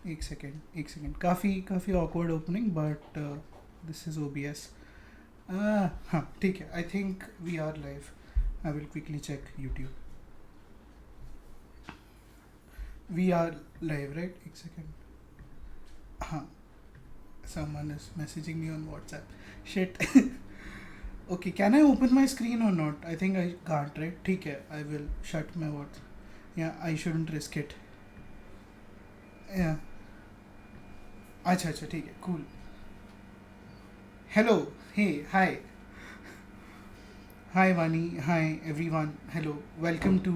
एक सेकेंड काफ़ी awkward opening, but this is OBS. हाँ ठीक है, I think we are live. I will quickly check YouTube. We are live, right? एक second. हाँ, someone is messaging me on WhatsApp. Shit. Okay, can I open my screen or not? I think I can't, right? ठीक है, I will shut my WhatsApp. Yeah, I shouldn't risk it. Yeah. अच्छा ठीक है, cool. Hello, hey, hi. Hi Vaani, hi everyone, hello. Welcome to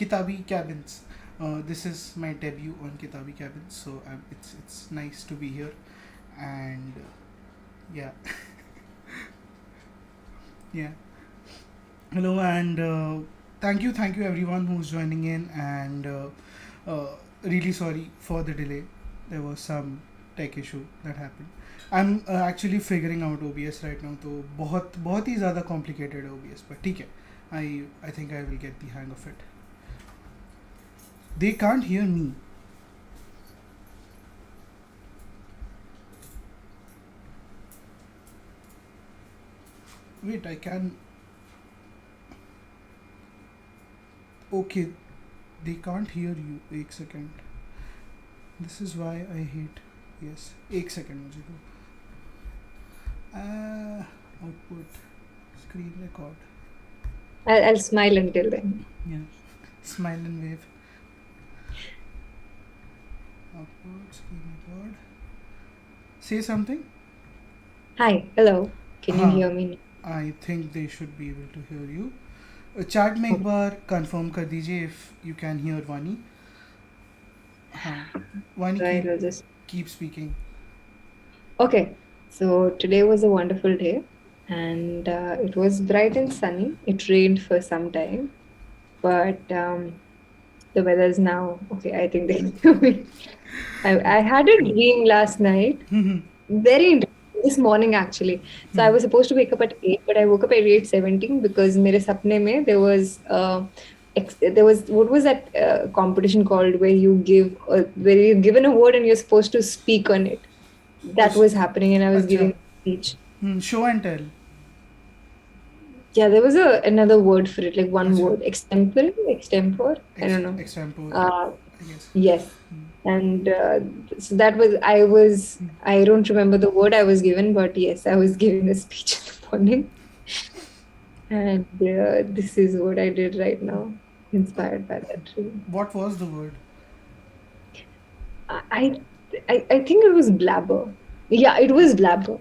Kitaabi Cabins. This is my debut on Kitaabi Cabins, so it's nice to be here. And yeah. Yeah. Hello, and thank you everyone who's joining in, and really sorry for the delay. There was some tech issue that happened. I'm actually figuring out OBS right now, तो बहुत ही ज़्यादा complicated है OBS, but ठीक है, I think I will get the hang of it. They can't hear me. Wait, I can. Okay, they can't hear you. एक second. This is why I hate. Yes, एक second मुझे दो. Output, screen record. I'll smile until then. Yeah, smile and wave. Output, screen record. Say something. Hi, hello. Can you हाँ, hear me? I think they should be able to hear you. Chat में एक बार confirm कर दीजिए if you can hear Vaani. हाँ, Vaani Right, I'll just. keep speaking. Okay, so today was a wonderful day. and it was bright and sunny. It rained for some time, but the weather's now okay. I think I had a dream last night. Very interesting. This morning actually. So I was supposed to wake up at 8, but I woke up at 8:17 because मेरे सपने में there was what was that competition called where you give where you're given a word and you're supposed to speak on it. That was happening and I was अच्छा giving a speech. show and tell. Yeah, there was another word for it, like one अच्छा word. Extempore. I don't know. example, Uh, I guess. yes. And so that was I don't remember the word I was given, but yes, I was giving a speech in the morning. And this is what I did right now, inspired by that dream. What was the word? I I think it was blabber. Yeah, it was blabber.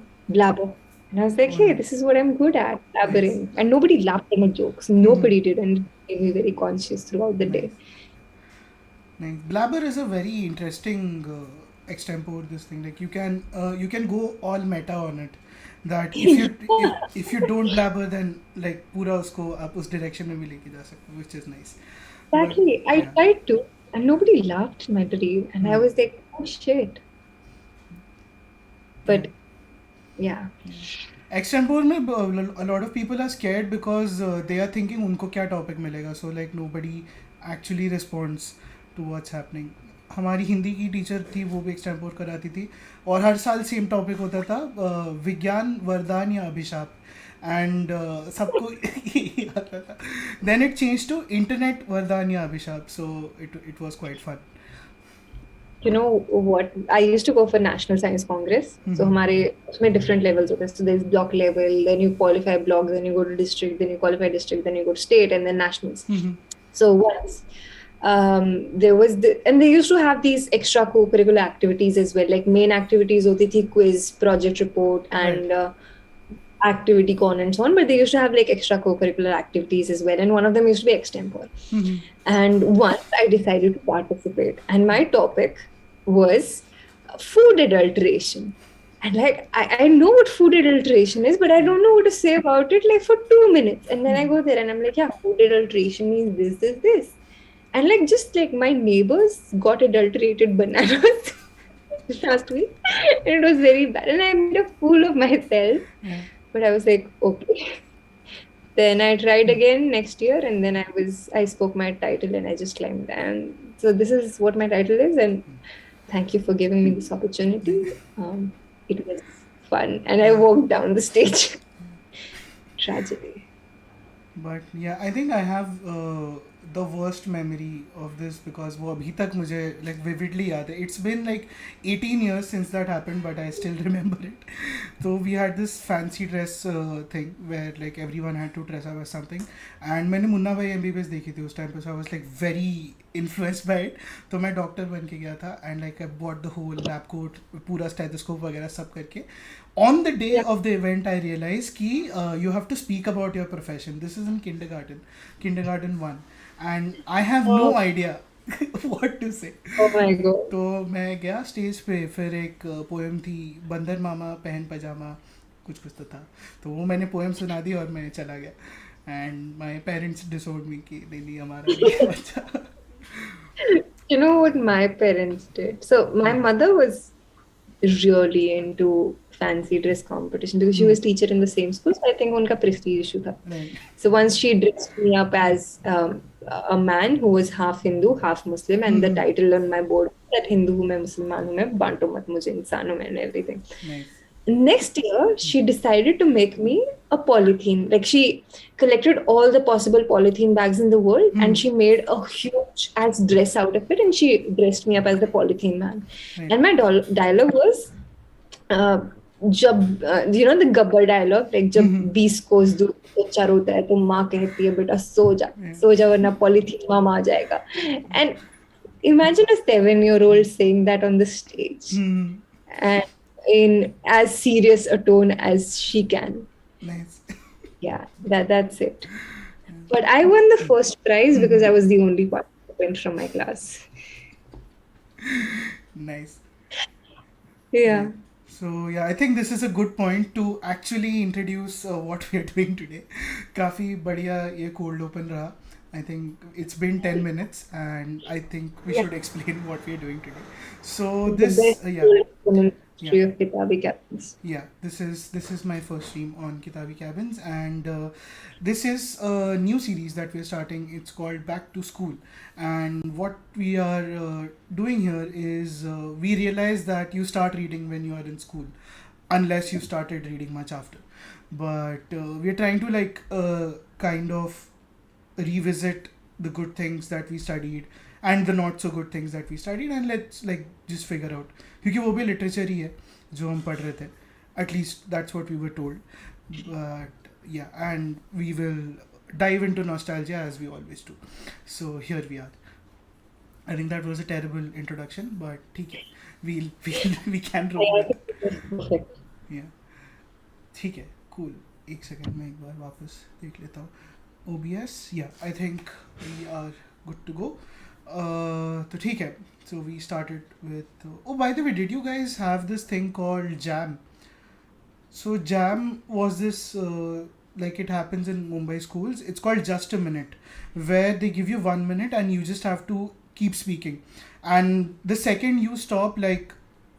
And I was like, Oh, hey, nice. this is what I'm good at, Nice. blabbering. And nobody laughed at my jokes. Nobody did, and it made me very conscious throughout the Nice. day. Nice. Blabber is a very interesting extempore. This thing, like you can go all meta on it. That if you don't blabber, then like पूरा उसको आप उस direction में भी लेके जा सकते हो, which is nice. But Exactly. I yeah. tried to, and nobody laughed at my dream. And I was like, oh shit. But yeah. Extempore में a lot of people are scared because they are thinking उनको क्या topic मिलेगा, so like nobody actually responds to what's happening. हमारी हिंदी की teacher थी, वो भी extempore कराती थी और हर साल सेम टॉपिक होता था, विज्ञान वरदान या अभिशाप, एंड सबको यही आता था. Then it change to internet वरदान या अभिशाप, so it was quite fun. You know what? I used to go for National Science Congress. So हमारे उसमें different levels होते हैं. So there's block level, then you qualify blocks, then you go to district, then you qualify district, then you go to state, and then nationals. So once there was and they used to have these extra co-curricular activities as well. Like main activities होती थी quiz, project report, and activity con and so on. But they used to have like extra co-curricular activities as well. And one of them used to be extempore. And once I decided to participate, and my topic was food adulteration. And like I know what food adulteration is, but I don't know what to say about it like for 2 minutes. And then I go there and I'm like, yeah, food adulteration means this. And like just like my neighbors got adulterated bananas last week. And it was very bad. And I made a fool of myself. But I was like, okay. Then I tried again next year, and then I spoke my title and I just climbed. And so this is what my title is, and thank you for giving me this opportunity. It was fun, and I walked down the stage. Tragedy. But yeah, I think I have the worst memory of this because वो अभी तक मुझे like vividly याद है. It's been like 18 years since that happened, but I still remember it. So we had this fancy dress thing where like everyone had to dress up as something. And मैंने मुन्ना भाई MBBS देखी थी उस time पे, so I was like very influenced by it. तो मैं doctor बन के गया था and like I bought the whole lab coat, पूरा stethoscope वगैरह सब करके. On the day of the event, I realized कि you have to speak about your profession. This is in kindergarten 1, and I have no idea what to say. Oh my god. तो मैं गया stage पे, फिर एक poem थी, बंदर मामा पहन पजामा, कुछ तो था. तो वो मैंने पोएम सुना दी और मैं चला गया. And my parents disowned me कि नहीं हमारा नहीं बच्चा. You know what my parents did? So my mother was really into fancy dress competition because she was teacher in the same school. So I think उनका prestige issue था. Right. So once she dressed me up as a man who was half Hindu, half Muslim, and the title on my board that Hindu हूँ मैं, मुसलमान हूँ मैं, बांटो मत मुझे इंसान हूँ मैं, and everything. Nice. Next year, she decided to make me a polythene. Like she collected all the possible polythene bags in the world and she made a huge ass dress out of it and she dressed me up as the polythene man. Right. And my dialogue was, जब you know the gabbar dialogue, like जब 20 कोस दूर बच्चा रोता है तो माँ कहती है बेटा सो जा वरना polythene मामा आ जाएगा. And imagine a 7-year-old saying that on the stage. And in as serious a tone as she can. Nice. Yeah, that's it. But I won the first prize because I was the only participant from my class. Nice. Yeah. So yeah, I think this is a good point to actually introduce what we are doing today. काफी बढ़िया ये cold open रहा. I think it's been 10 minutes and I think we Yeah, should explain what we are doing today. So the this best yeah, in the yeah. history of Kitaabi Cabins. Yeah, this is my first stream on Kitaabi Cabins, and this is a new series that we're starting. It's called Back to School, and what we are doing here is we realize that you start reading when you are in school, unless you started reading much after. But we're trying to kind of revisit the good things that we studied and the not so good things that we studied, and let's just figure out, क्योंकि वो भी literature ही है जो हम पढ़ रहे थे. At least that's what we were told. But yeah, and we will dive into nostalgia as we always do. So here we are. I think that was a terrible introduction, but ठीक है, we can roll I with think it. it was perfect. Yeah, ठीक है, cool. एक second में एक बार वापस देख लेता हूँ. OBS, yeah, I think we are good to go. तो ठीक है. So we started with. Oh, by the way, did you guys have this thing called Jam? So Jam was this like it happens in Mumbai schools. It's called Just a Minute, where they give you 1 minute and you just have to keep speaking. And the second you stop, like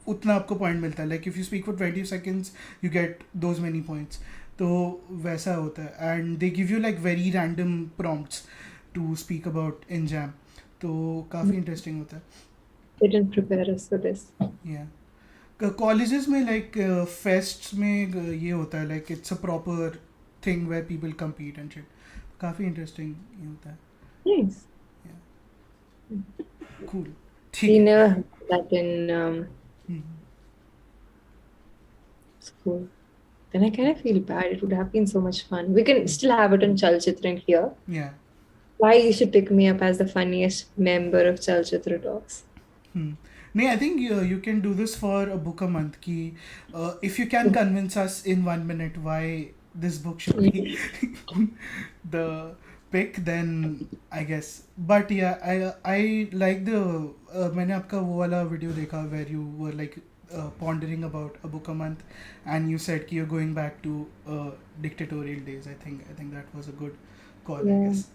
उतना आपको point मिलता है. Like if you speak for 20 seconds, you get those many points. तो वैसा होता है. And they give you like very random prompts to speak about in Jam. तो काफ़ी interesting होता है. They didn't prepare us for this. Yeah. Colleges में fests में ये होता है, like it's a proper thing where people compete and shit. काफ़ी interesting ये होता है. Nice. Cool. We ठीक है. never had that in hmm. school. Then I kind of feel bad. It would have been so much fun. We can still have it on Chalchitra here. Yeah. Why you should pick me up as the funniest member of Chalchitra Talks? No, I think you can do this for a book a month. Ki, if you can convince us in 1 minute why this book should be the pick, then I guess. But yeah, I like the मैंने आपका वो वाला video देखा where you were like pondering about a book a month, and you said कि you're going back to dictatorial days. I think that was a good call. I Yeah. guess.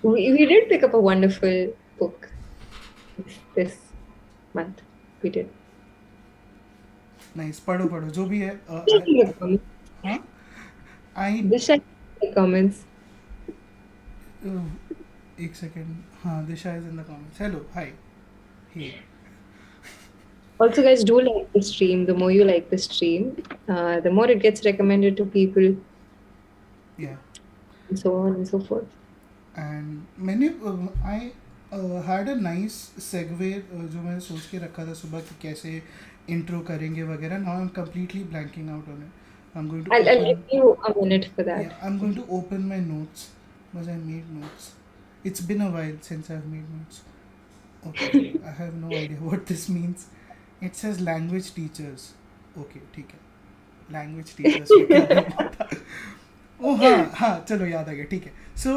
We did pick up a wonderful book this month. We did. Nice. पढ़ो जो भी है. Check in the comments. हाँ. I Just check in the comments. एक second. हाँ, दिशा is in the comments. Hello, hi. Hey. Also, guys, do like the stream. The more you like the stream, the more it gets recommended to people, Yeah. and so on and so forth. And मैंने I had a nice segue जो मैंने सोच के रखा था सुबह कि कैसे intro करेंगे वगैरह. Now I'm completely blanking out on it. I'm going to I'll open. give you a minute for that. Yeah, I'm going to open my notes because I made notes. It's been a while since I've made notes. Okay, I have no idea what this means. It says language teachers. Okay, ठीक है. Language teachers. पे क्या बोलना था? Oh हाँ चलो याद आ गया. ठीक है. So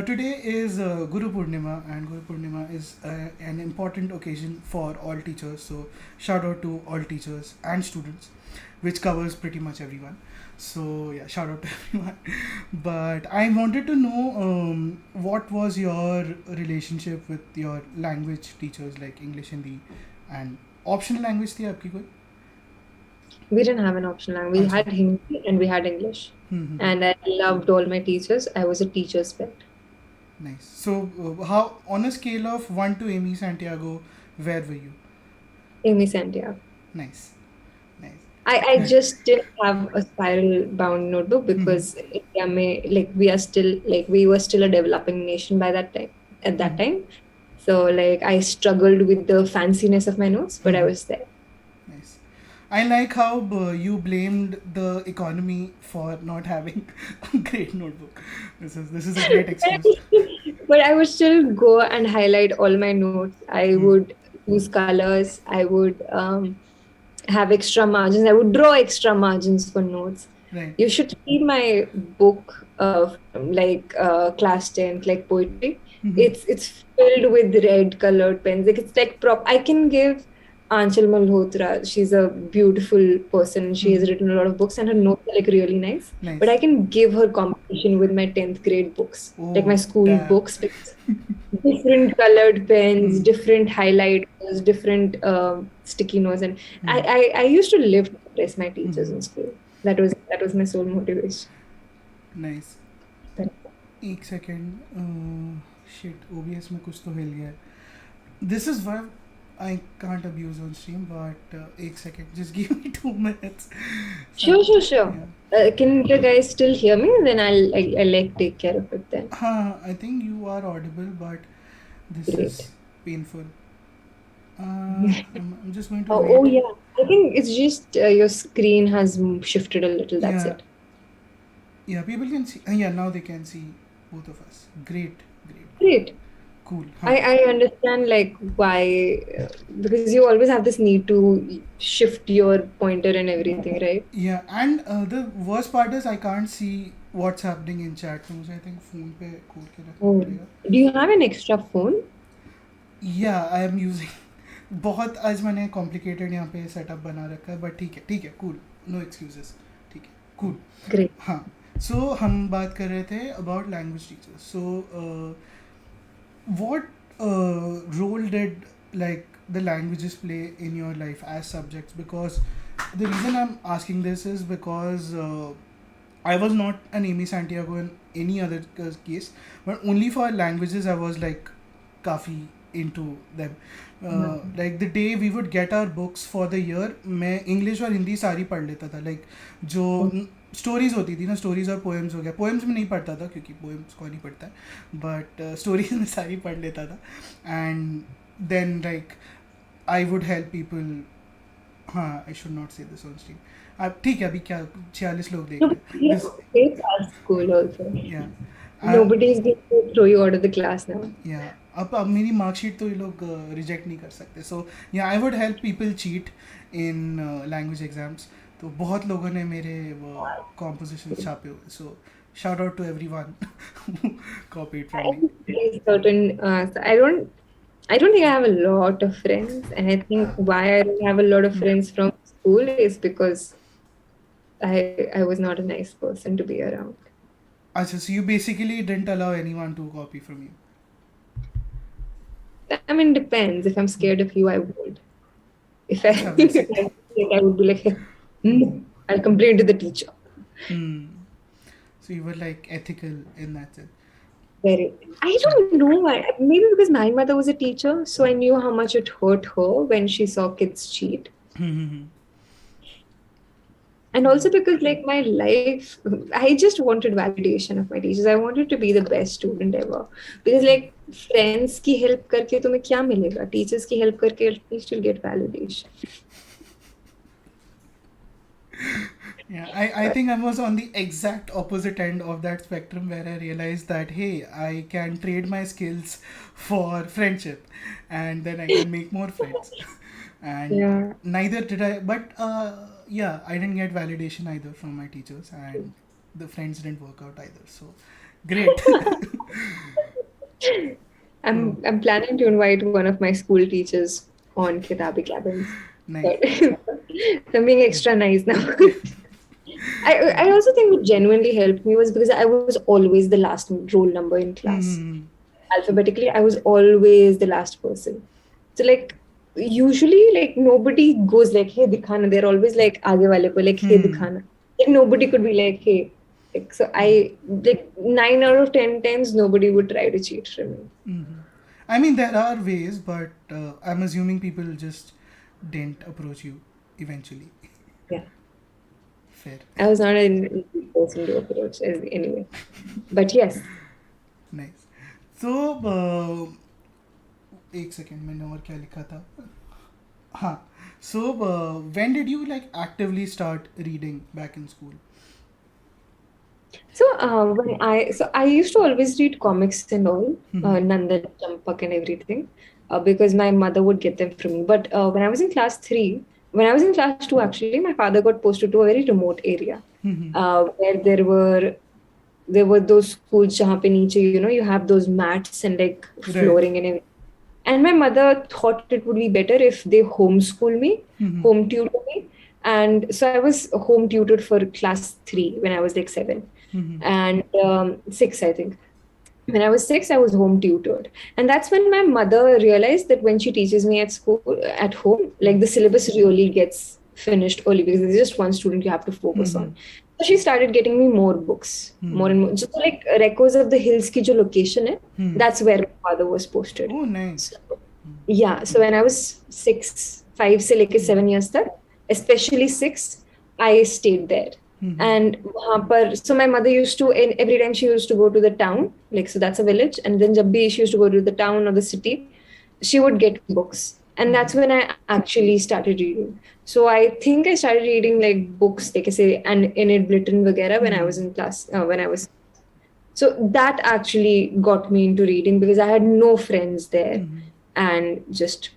today is Guru Purnima, and Guru Purnima is an important occasion for all teachers. So shout out to all teachers and students, which covers pretty much everyone. So yeah, shout out to everyone. But I wanted to know what was your relationship with your language teachers, like English, Hindi, and optional language थी आपकी कोई? We didn't have an optional language. We had Hindi and we had English. And I loved all my teachers. I was a teacher's pet. Nice. So how, on a scale of 1 to Amy Santiago, where were you? Amy Santiago. Nice. I just didn't have a spiral bound notebook because India mein, we were still a developing nation by that time. At that time, so I struggled with the fanciness of my notes, but I was there. Nice. I like how you blamed the economy for not having a great notebook. This is a great excuse. But I would still go and highlight all my notes. I would use colors. I would have extra margins. I would draw extra margins for notes. Right. You should read my book of class 10th, like poetry. It's filled with red colored pens. It's like I can give Anchal Malhotra, she's a beautiful person. She has written a lot of books and her notes are like really nice. But I Nice. can give her competition with my 10th grade books, like my Oh, school damn. books, because different colored pens, different highlighters, different sticky notes. And I used to live to impress my teachers in school. That was my sole motivation. Nice. एक second shit OBS में कुछ तो हिल गया है. This is why I can't abuse on stream, but एक second, just give me 2 minutes. Sure. Yeah. Can the guys still hear me? Then I'll like take care of it then. I think you are audible, but this Great. is painful. I'm just going to wait. Oh yeah, I think it's just your screen has shifted a little. That's Yeah. it. Yeah, people can see. Yeah, now they can see both of us. Great. Great. Cool. I understand like why because you always have this need to shift your pointer and everything, right? Yeah, and the worst part is I can't see what's happening in chat rooms. I think phone पे खोल के रखना Oh. पड़ेगा. Do you have an extra phone? Yeah, I am using. बहुत आज मैंने complicated यहाँ पे सेटअप बना रखा है, बट ठीक है, कूल, नो एक्सक्यूजेस, ठीक है, कूल. Great. हाँ, सो हम बात कर रहे थे about language teachers. So what role did like the languages play in your life as subjects? Because the reason I'm asking this is because I was not an Amy Santiago in any other case, but only for languages I was like काफ़ी into them. Like the day we would get our books for the year, मैं English और हिंदी सारी पढ़ लेता था. like जो stories होती थी ना, स्टोरीज और पोएम्स हो गया. पोएम्स में नहीं पढ़ता था क्योंकि पोएम्स कौन नहीं पढ़ता है, बट स्टोरीज में सारी पढ़ लेता था. And then like I would help people. हाँ, I should not say this on stream. अब ठीक है, अभी क्या 46 लोग देख रहे हैं. It's our school also. Yeah. Nobody is going to throw you out of the class now. Yeah. अब मेरी मार्कशीट तो ये लोग रिजेक्ट नहीं कर सकते. सो yeah I would help people cheat in language exams. तो बहुत लोगों ने मेरे कॉम्पोजिशन छापे हुए. सो shout out to everyone who copied from me. Certain, I don't think I have a lot of friends, and I think why I don't have a lot of friends from school is because I was not a nice person to be around. Achha, so you basically didn't allow anyone to copy from you. I mean, depends. If I'm scared of you, I would. If I, I would be like, I'll complain to the teacher. So you were like ethical in that sense. Very. I don't know why. Maybe because my mother was a teacher, so I knew how much it hurt her when she saw kids cheat. And also because like my life, I just wanted validation of my teachers. I wanted to be the best student ever. Because like friends की help करके तुम्हें क्या मिलेगा? Teachers की help करके at least you'll get validation. Yeah, I think I was on the exact opposite end of that spectrum where I realized that hey, I can trade my skills for friendship, and then I can make more friends. And neither did I, but yeah, I didn't get validation either from my teachers, and the friends didn't work out either. So great. I'm planning to invite one of my school teachers on Kitaabi Cabins. Nice. So I'm being extra nice now. I also think what genuinely helped me was because I was always the last roll number in class. Alphabetically, I was always the last person. So like usually like nobody goes like hey dikhana. They're always like aage wale ko like hey dikhana. Like nobody could be like hey. Like, so I like 9 out of 10 times nobody would try to cheat from me. I mean there are ways, but I'm assuming people just didn't approach you eventually. Yeah. Fair. I was not an easy person to approach anyway. But yes. Nice. So एक second मैंने और क्या लिखा था. हाँ. So when did you like actively start reading back in school? So I used to always read comics and all, Nandan, Champak and everything, because my mother would get them from me. But when I was in class 2 actually, my father got posted to a very remote area where there were those schools jahan pe niche, you know, you have those mats and like flooring and everything. And my mother thought it would be better if they homeschool me, home tutor me. And so I was home tutored for class 3 when I was like 7 and 6, I think. When I was 6, I was home tutored. And that's when my mother realized that when she teaches me at school, at home, like the syllabus really gets finished early because there's just one student you have to focus on. So she started getting me more books, more and more. Just like Records of the Hills ki jo location hai, that's where my father was posted. Oh, nice. So, yeah, so when I was 6, 5 se leke 7 years tak, especially 6, I stayed there. And so my mother used to, every time she used to go to the town, like, so that's a village, and then jab bhi she used to go to the town or the city, she would get books. And that's when I actually started reading. So I think I started reading like books, like I say, and Enid Blyton vagera when I was in class, so that actually got me into reading because I had no friends there. And just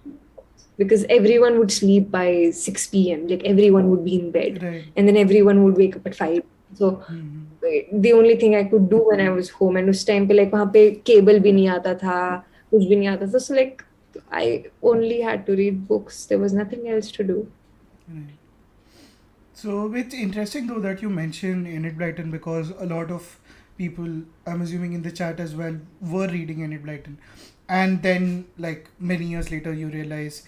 because everyone would sleep by 6 p.m. Like everyone would be in bed, and then everyone would wake up at 5. So the only thing I could do when I was home, and उस time पे like वहाँ पे cable भी नहीं आता था, कुछ भी नहीं आता था. So like I only had to read books. There was nothing else to do. So it's interesting though that you mentioned Enid Blyton because a lot of people, I'm assuming in the chat as well, were reading Enid Blyton. And then like many years later you realize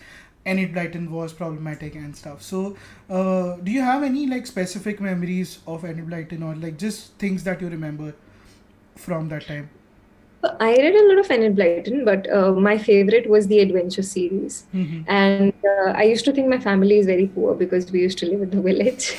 Enid Blyton was problematic and stuff. So do you have any like specific memories of Enid Blyton or like just things that you remember from that time? I read a lot of Enid Blyton, but my favorite was the adventure series. And I used to think my family is very poor because we used to live in the village.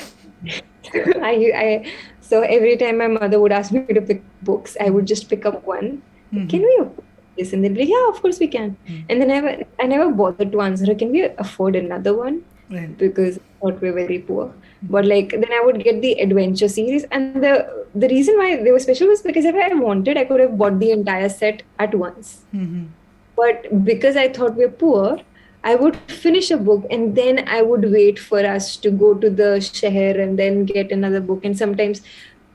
So every time my mother would ask me to pick books, I would just pick up one. Can we afford this? And they'd be like, yeah, of course we can. And then I never bothered to answer her, can we afford another one? Because I thought we were very poor. But like then I would get the adventure series, and the reason why they were special was because if I wanted, I could have bought the entire set at once. But because I thought we were poor, I would finish a book and then I would wait for us to go to the sheher and then get another book. And sometimes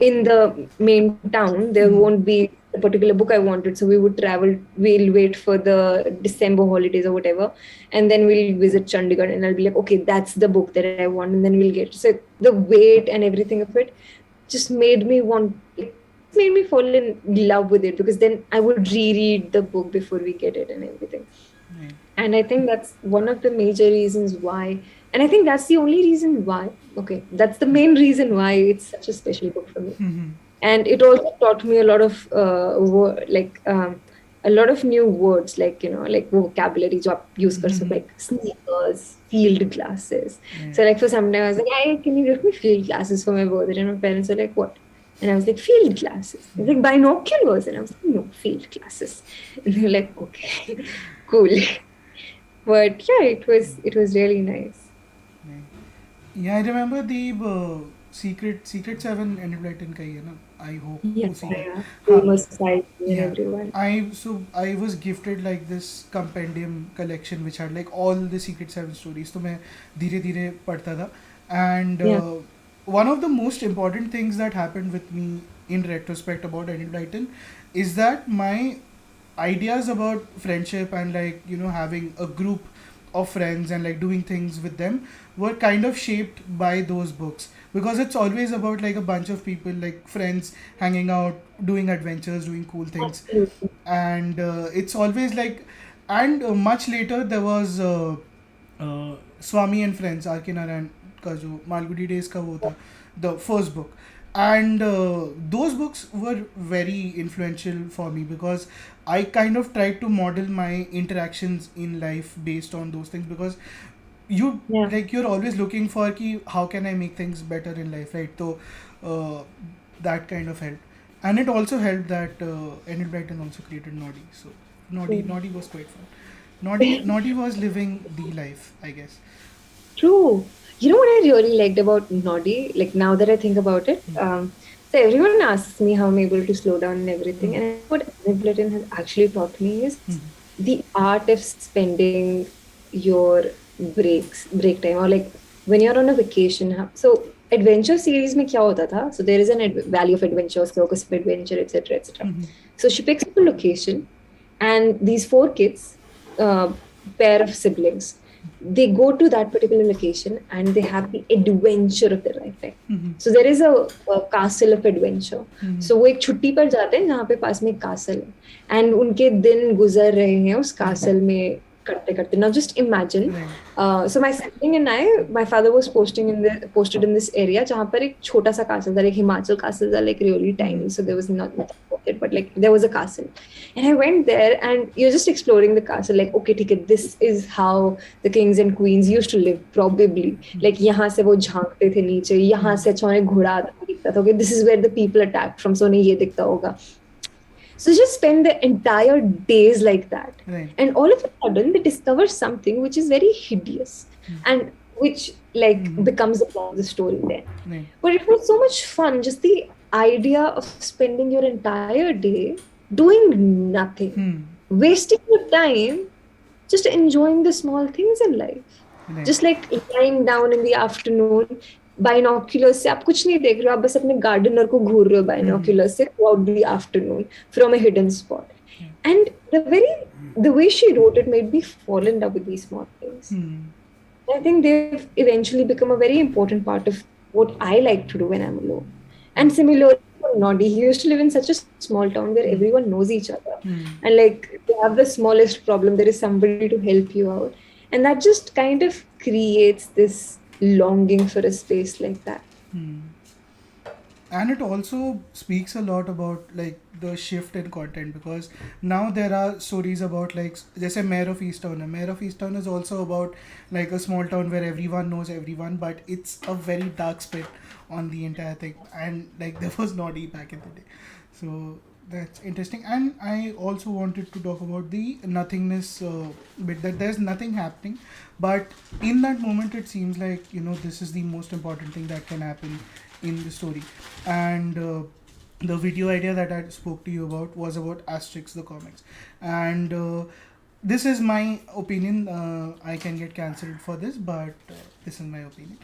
in the main town, there won't be a particular book I wanted. So we would travel, we'll wait for the December holidays or whatever. And then we'll visit Chandigarh and I'll be like, okay, that's the book that I want. And then we'll get, so the weight and everything of it just made me fall in love with it, because then I would reread the book before we get it and everything. And I think that's one of the major reasons why, and I think that's the only reason why, that's the main reason why it's such a special book for me. And it also taught me a lot of a lot of new words, like, you know, like vocabulary jo aap use kar sakte, like sneakers, field glasses. So like for some time I was like, hey, can you give me field glasses for my birthday? And my parents were like, what? And I was like, field glasses. They're like, binoculars. And I was like, no, field glasses. And they were like, okay, cool. But yeah, it was really nice. Yeah, I remember the Secret 7 Enid Blyton ka hi hai na. I hope. Yeah. Famous site and everyone. I was gifted like this compendium collection which had like all the Secret 7 stories. So मैं धीरे-धीरे पढ़ता था. And one of the most important things that happened with me in retrospect about Enid Blyton is that my ideas about friendship and like, you know, having a group of friends and like doing things with them were kind of shaped by those books, because it's always about like a bunch of people, like friends hanging out, doing adventures, doing cool things. And it's always like, and much later there was Swami and Friends, R.K. Narayan ka jo Malgudi Days ka wo tha, the first book. And those books were very influential for me because I kind of tried to model my interactions in life based on those things, because you're always looking for how can I make things better in life, right? So that kind of helped. And it also helped that Enid Blyton also created Noddy. So Noddy was quite fun. Noddy was living the life, I guess. True. You know what I really liked about Noddy, like now that I think about it, so everyone asks me how I'm able to slow down and everything, and what Enid Blyton has actually taught me is the art of spending your break time, or like when you're on a vacation. So adventure series mein kya hota tha? So there is an Valley of Adventures, Locus of Adventure, etc., etc. So she picks up a location, and these 4 kids uh, pair of siblings. They go to that particular location and they have the adventure of their lifetime. So there is a castle of adventure. So वो एक छुट्टी पर जाते हैं जहाँ पे पास में एक castle है and उनके दिन गुजर रहे हैं उस castle में करते करते. Now just imagine. So my sibling and my father was posted in this area जहाँ पर एक छोटा सा castle था, like Himachal castles are like really tiny, so there was not much of it, but like there was a castle, and I went there and you're just exploring the castle, like okay, ठीक है, this is how the kings and queens used to live probably, like यहाँ से वो झांकते थे नीचे, यहाँ से अच्छा उन्हें घोड़ा दिखता था, okay, this is where the people attacked from, so उन्हें ये दिखता होगा. So just spend the entire days like that. Right. And all of a sudden they discover something which is very hideous and which like becomes the plot of the story then. Right. But it was so much fun, just the idea of spending your entire day doing nothing, wasting your time, just enjoying the small things in life. Right. Just like lying down in the afternoon, binoculars से आप कुछ नहीं देख रहे हो, आप बस अपने गार्डनर को घूर रहे हो बाइनोक्यूलर्स से throughout the afternoon from a hidden spot. And the way she wrote it made me fall in love with these small things. I think they've eventually become a very important part of what I like to do when I'm alone. And similarly for Noddy, he used to live in such a small town where everyone knows each other. And like if you have the smallest problem, there is somebody to help you out. And that just kind of creates this longing for a space like that. And it also speaks a lot about like the shift in content, because now there are stories about like जैसे Mayor of Easttown है. Mayor of Easttown is also about like a small town where everyone knows everyone, but it's a very dark spin on the entire thing, and like there was Noddy back in the day. So that's interesting. And I also wanted to talk about the nothingness bit, that there's nothing happening, but in that moment it seems like, you know, this is the most important thing that can happen in the story. And the video idea that I spoke to you about was about Asterix the comics, and this is my opinion. I can get cancelled for this, but this is my opinion.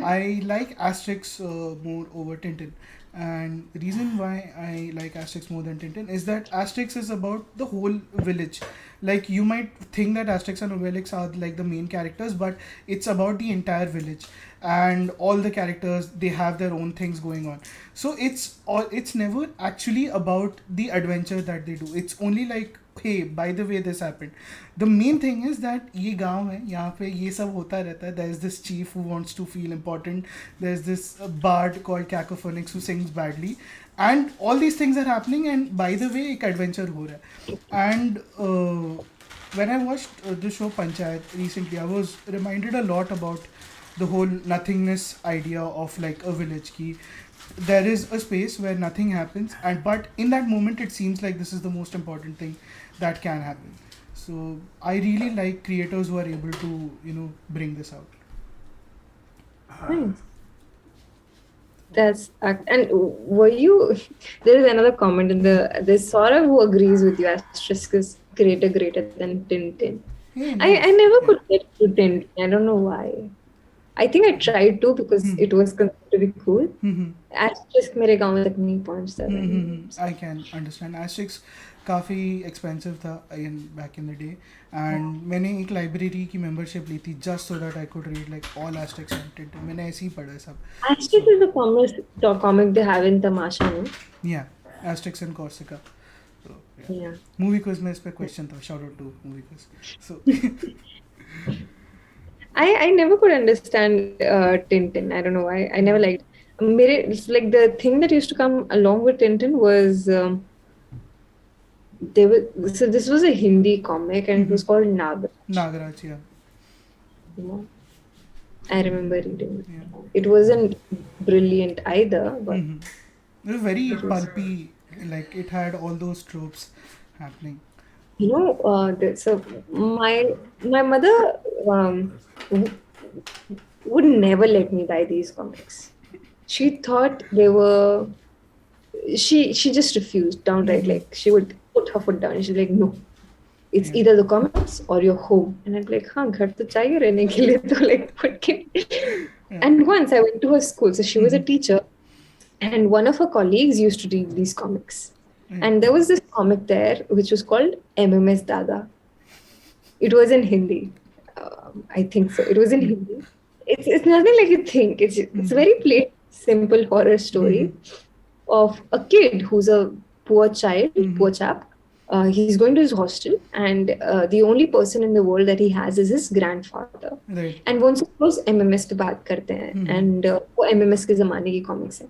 I like Asterix more over Tintin. And the reason why I like Asterix more than Tintin is that Asterix is about the whole village. Like you might think that Asterix and Obelix are like the main characters, but it's about the entire village, and all the characters, they have their own things going on. So it's never actually about the adventure that they do. It's only like, hey, by the way, this happened. The main thing is that ये गांव है, यहाँ पे ये सब होता रहता है. There's this chief who wants to feel important. There's this bard called Cacophonix who sings badly, and all these things are happening. And by the way, एक adventure हो रहा है. And when I watched the show Panchayat recently, I was reminded a lot about the whole nothingness idea of like a village. Ki there is a space where nothing happens, and but in that moment it seems like this is the most important thing that can happen. So I really like creators who are able to, you know, bring this out. Nice. That's and were you? There is another comment in there's Saurav who agrees with you. Asterix is greater than Tintin. Hey, I never could get to Tintin. I don't know why. I think I tried to because it was considered to be cool. Asterix मेरे गांव तक नहीं पहुंचता था. I can understand. Asterix काफ़ी expensive था back in the day, and मैंने एक library की membership ली थी just so that I could read like all Asterix and Tintin. मैंने ऐसे ही पढ़ा सब. Asterix is the comic they have in Tamasha, no? Yeah, Asterix and Corsica. So, Yeah. Movie quiz में इस पे question था. Shout out to movie quiz. So. I never could understand Tintin. I don't know why. I never liked. It's like the thing that used to come along with Tintin was so this was a Hindi comic and it was called Nagaraj, yeah. Yeah. I remember reading it. Yeah. It wasn't brilliant either, but It was very pulpy. Like it had all those tropes happening. you know, so my mother would never let me buy these comics. She thought they were. She just refused downright. Like she would put her foot down. She's like, no, it's either the comics or your home. And I'm like, हाँ घर तो चाहिए रहने के लिए तो like what can. And once I went to her school, so she was a teacher, and one of her colleagues used to read these comics. And there was this comic there which was called MMS Dada. It was in Hindi. I think so. It was in Hindi. It's nothing like you think. It's a very plain, simple horror story of a kid who's a poor child, poor chap. He's going to his hostel, and the only person in the world that he has is his grandfather. Right. And once of course MMS पे बात करते हैं, and वो MMS के ज़माने की comics है.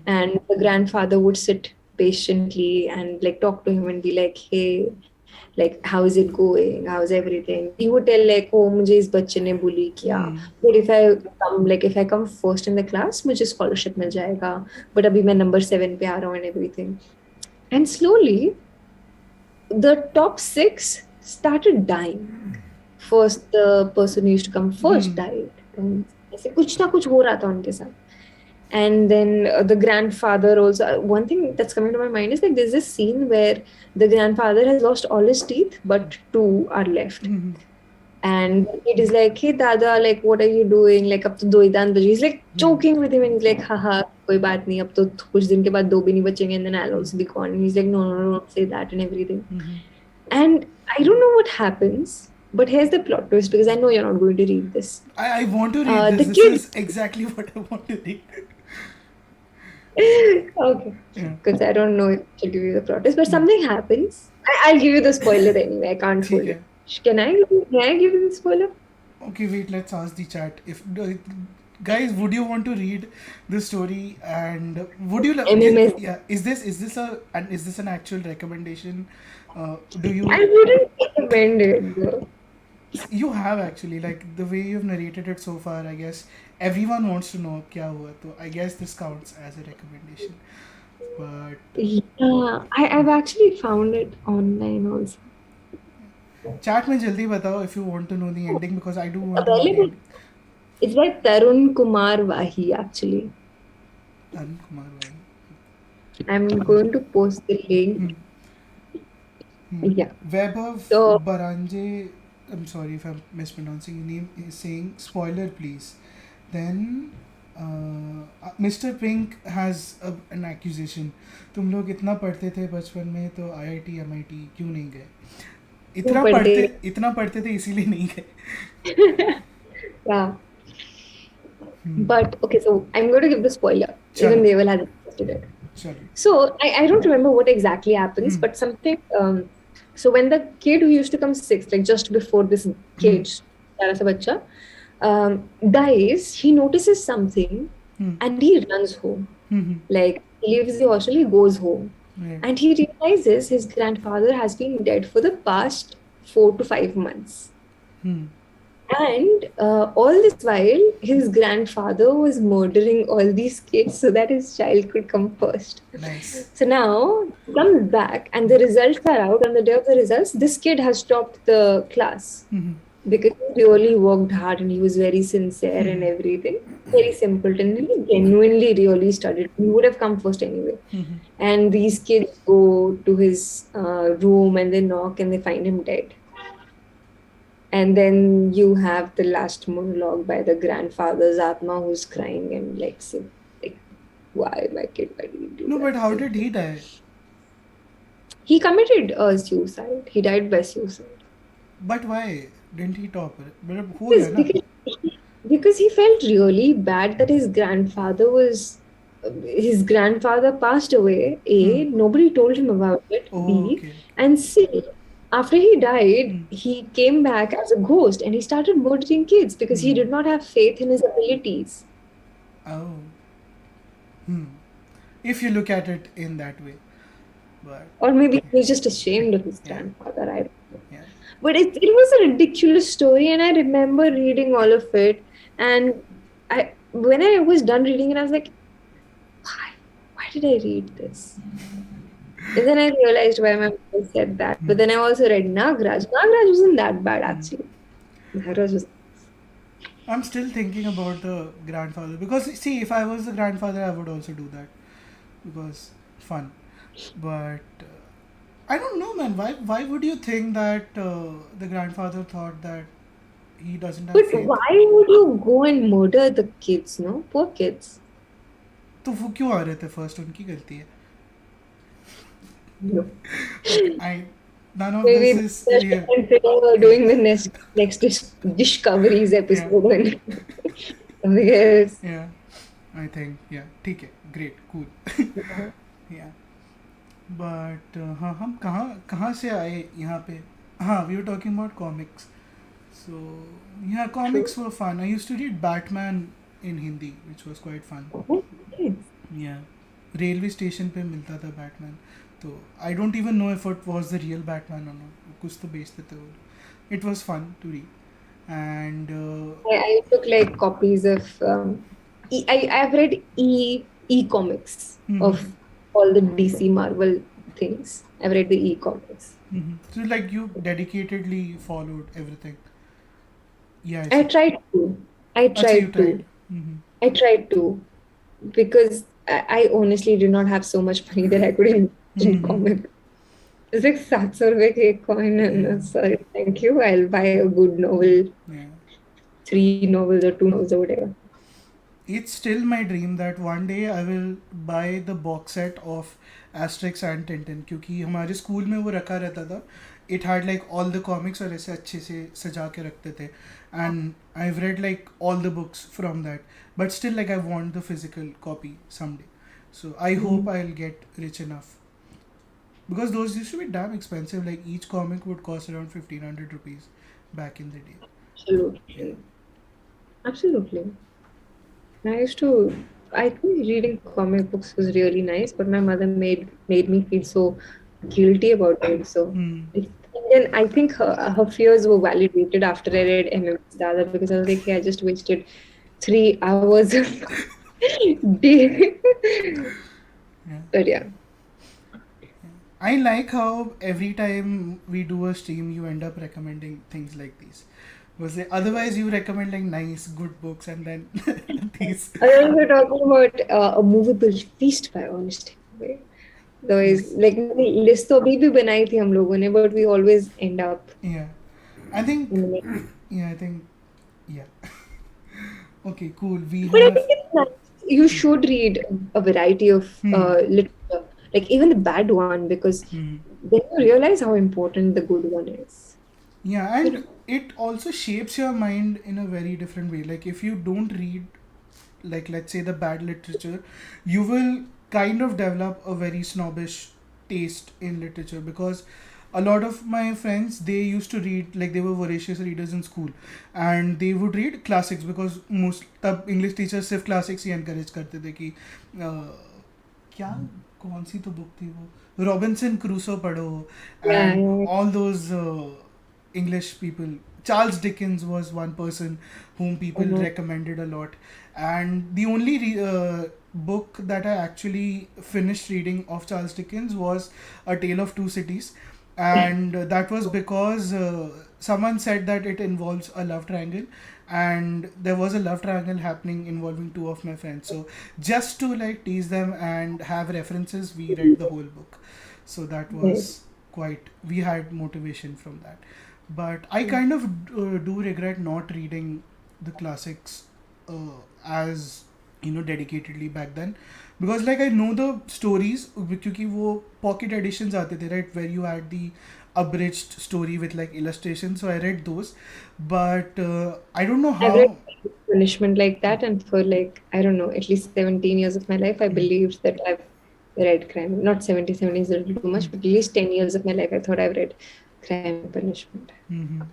And the grandfather would sit patiently and like talk to him and be like, hey, like how is it going, how's everything. He would tell like, oh मुझे इस बच्चे ने bully किया, but if I come first in the class मुझे scholarship मिल जाएगा, but अभी मैं number 7 पे आ रहा हूँ and everything. And slowly the top 6 started dying. First the person who used to come first died, and ऐसे कुछ ना कुछ हो रहा था उनके साथ. And then the grandfather also. One thing that's coming to my mind is like there's this scene where the grandfather has lost all his teeth, but 2 are left. And it is like, hey dada, like what are you doing? Like अब तो 2 ही दांत बचे. He's like joking with him and he's like, haha, कोई बात नहीं, अब तो कुछ दिन के बाद 2 भी नहीं बचेंगे, and then I'll also be gone. And he's like, no, don't say that and everything. And I don't know what happens, but here's the plot twist, because I know you're not going to read this. I want to read this. This is exactly what I want to read. Okay, because I don't know if I should give you the plot twist, but something happens. I'll give you the spoiler anyway. I can't hold it. Can I give you the spoiler? Okay, wait. Let's ask the chat. Guys, would you want to read the story, and would you? Is this an actual recommendation? Do you? I wouldn't recommend it, though. You have actually, like the way you've narrated it so far. I guess everyone wants to know क्या हुआ. So I guess this counts as a recommendation. But yeah, I've actually found it online also. Chat में जल्दी बताओ if you want to know the ending, because I do want to know the ending. It's by Tarun Kumar Vahi actually. Tarun Kumar Vahi. I'm going to post the link. Yeah. Vaibhav Baranje, I'm sorry if I'm mispronouncing your name, is saying spoiler please. Then Mr. Pink has an accusation. तुम लोग इतना पढ़ते थे बचपन में तो IIT MIT क्यों नहीं गए? इतना पढ़ते थे इसीलिए नहीं गए. Yeah. But okay, so I'm going to give the spoiler. Even they will have posted it. So I don't remember what exactly happens, but something. So when the kid who used to come 6th, like just before this kid, dies, he notices something and he runs home. Like he leaves the hostel, he goes home, and he realizes his grandfather has been dead for the past 4 to 5 months. And all this while, his grandfather was murdering all these kids so that his child could come first. Nice. So now he comes back and the results are out. On the day of the results, this kid has topped the class because he really worked hard and he was very sincere and everything. Very simple, and he genuinely really studied. He would have come first anyway. And these kids go to his room and they knock and they find him dead. And then you have the last monologue by the grandfather's Atma who's crying and like, why my kid, why did you do that? No, but how did he die? He committed suicide. He died by suicide. But why didn't he top it? Because he felt really bad that his grandfather passed away. A, nobody told him about it. B, and C, after he died, he came back as a ghost and he started murdering kids because he did not have faith in his abilities. Oh. If you look at it in that way. But, or maybe he was just ashamed of his grandfather. I don't know. Yeah. But it was a ridiculous story, and I remember reading all of it. And when I was done reading it, I was like, why did I read this? And then I realized why my mother said that. But then I also read Nagraj. Nagraj wasn't that bad actually. Nagraj was... I'm still thinking about the grandfather. Because see, if I was the grandfather, I would also do that. Because fun. But I don't know, man. Why would you think that the grandfather thought that he doesn't have faith? But why would you go and murder the kids, no? Poor kids. तो वो क्यों आ रहे थे first? उनकी गलती है. No. None of this Maybe is the real. second thing we're Yeah. doing the next discoveries Yeah. episode when something else. Yeah. I think, yeah, ठीक है, great, cool. Yeah. But हाँ, हम कहाँ कहाँ से आए यहाँ पे? हाँ, we were talking about comics. So yeah, True. comics were fun. I used to read Batman in Hindi, which was quite fun. Oh, nice. Yeah, railway station पे मिलता था बैटमैन. तो I don't even know if it was the real Batman और not. कुछ तो बेचते थे वो. It was fun to read. And I took like copies of I've read e-comics mhm, of all the DC Marvel things. I've read the e-comics. mhm. So like you dedicatedly followed everything. Yeah, I I see. tried to. I अच्छा, you tried tried. to. Mm-hmm. I tried to because I honestly did not have so much money that I could invest in Mm-hmm. comics. It's like 700 rupees ki ek coin and Yeah. sorry, thank you. I'll buy a good novel, Yeah. 3 novels or 2 novels or whatever. It's still my dream that one day I will buy the box set of Asterix and Tintin, क्योंकि हमारे school में वो रखा रहता था. It had like all the comics और ऐसे अच्छे से सजा के रखते थे. And I've read like all the books from that. But still like I want the physical copy someday. So I hope Mhm. I'll get rich enough. Because those used to be damn expensive. Like each comic would cost around 1500 rupees back in the day. Yeah. Absolutely. Absolutely. I used to, I think reading comic books was really nice, but my mother made me feel so guilty about it. So, Hmm. and then I think her fears were validated after I read MMS Dada because I was like, yeah, I just wasted 3 hours of day. Yeah. But yeah, I like how every time we do a stream, you end up recommending things like these. Was it, otherwise you recommend like nice, good books, and then these. otherwise we're talking about a movable feast by Honest Hemingway. Otherwise, Yes. like list तो अभी भी बनाई थी हम लोगों ने, but we always end up Yeah. I think. in the next. Yeah. I think. Yeah. Okay. Cool. We But I have. think it's nice. You should read a variety of Hmm. literature, like even the bad one, because Hmm. then you realize how important the good one is. Yeah, You and know? it also shapes your mind in a very different way. Like if you don't read, like let's say the bad literature, you will kind of develop a very snobbish taste in literature, because a lot of my friends, they used to read, like they were voracious readers in school, and they would read classics because most तब English teachers सिर्फ classics ही encourage करते थे कि क्या कौन सी तो book थी वो, रॉबिन्सन क्रूसो पढ़ो, Yeah, and yeah, all those English people. Charles Dickens was one person whom people mhm. recommended a lot, and the only book that I actually finished reading of Charles Dickens was A Tale of Two Cities, and that was because someone said that it involves a love triangle, and there was a love triangle happening involving two of my friends. So just to like tease them and have references, we read the whole book. So that Yes. was quite. We had motivation from that. But I kind of do regret not reading the classics as dedicatedly back then, because like I know the stories क्योंकि वो pocket editions आते थे, right, where you had the abridged story with like illustrations. So I read those, but I don't know I've read how. punishment like that, and for like, I don't know, at least 17 years of my life, I Mm, believed that I've read crime. Not 17 is a little too much, mm, but at least 10 years of my life, I thought I've read crime and punishment. mhm.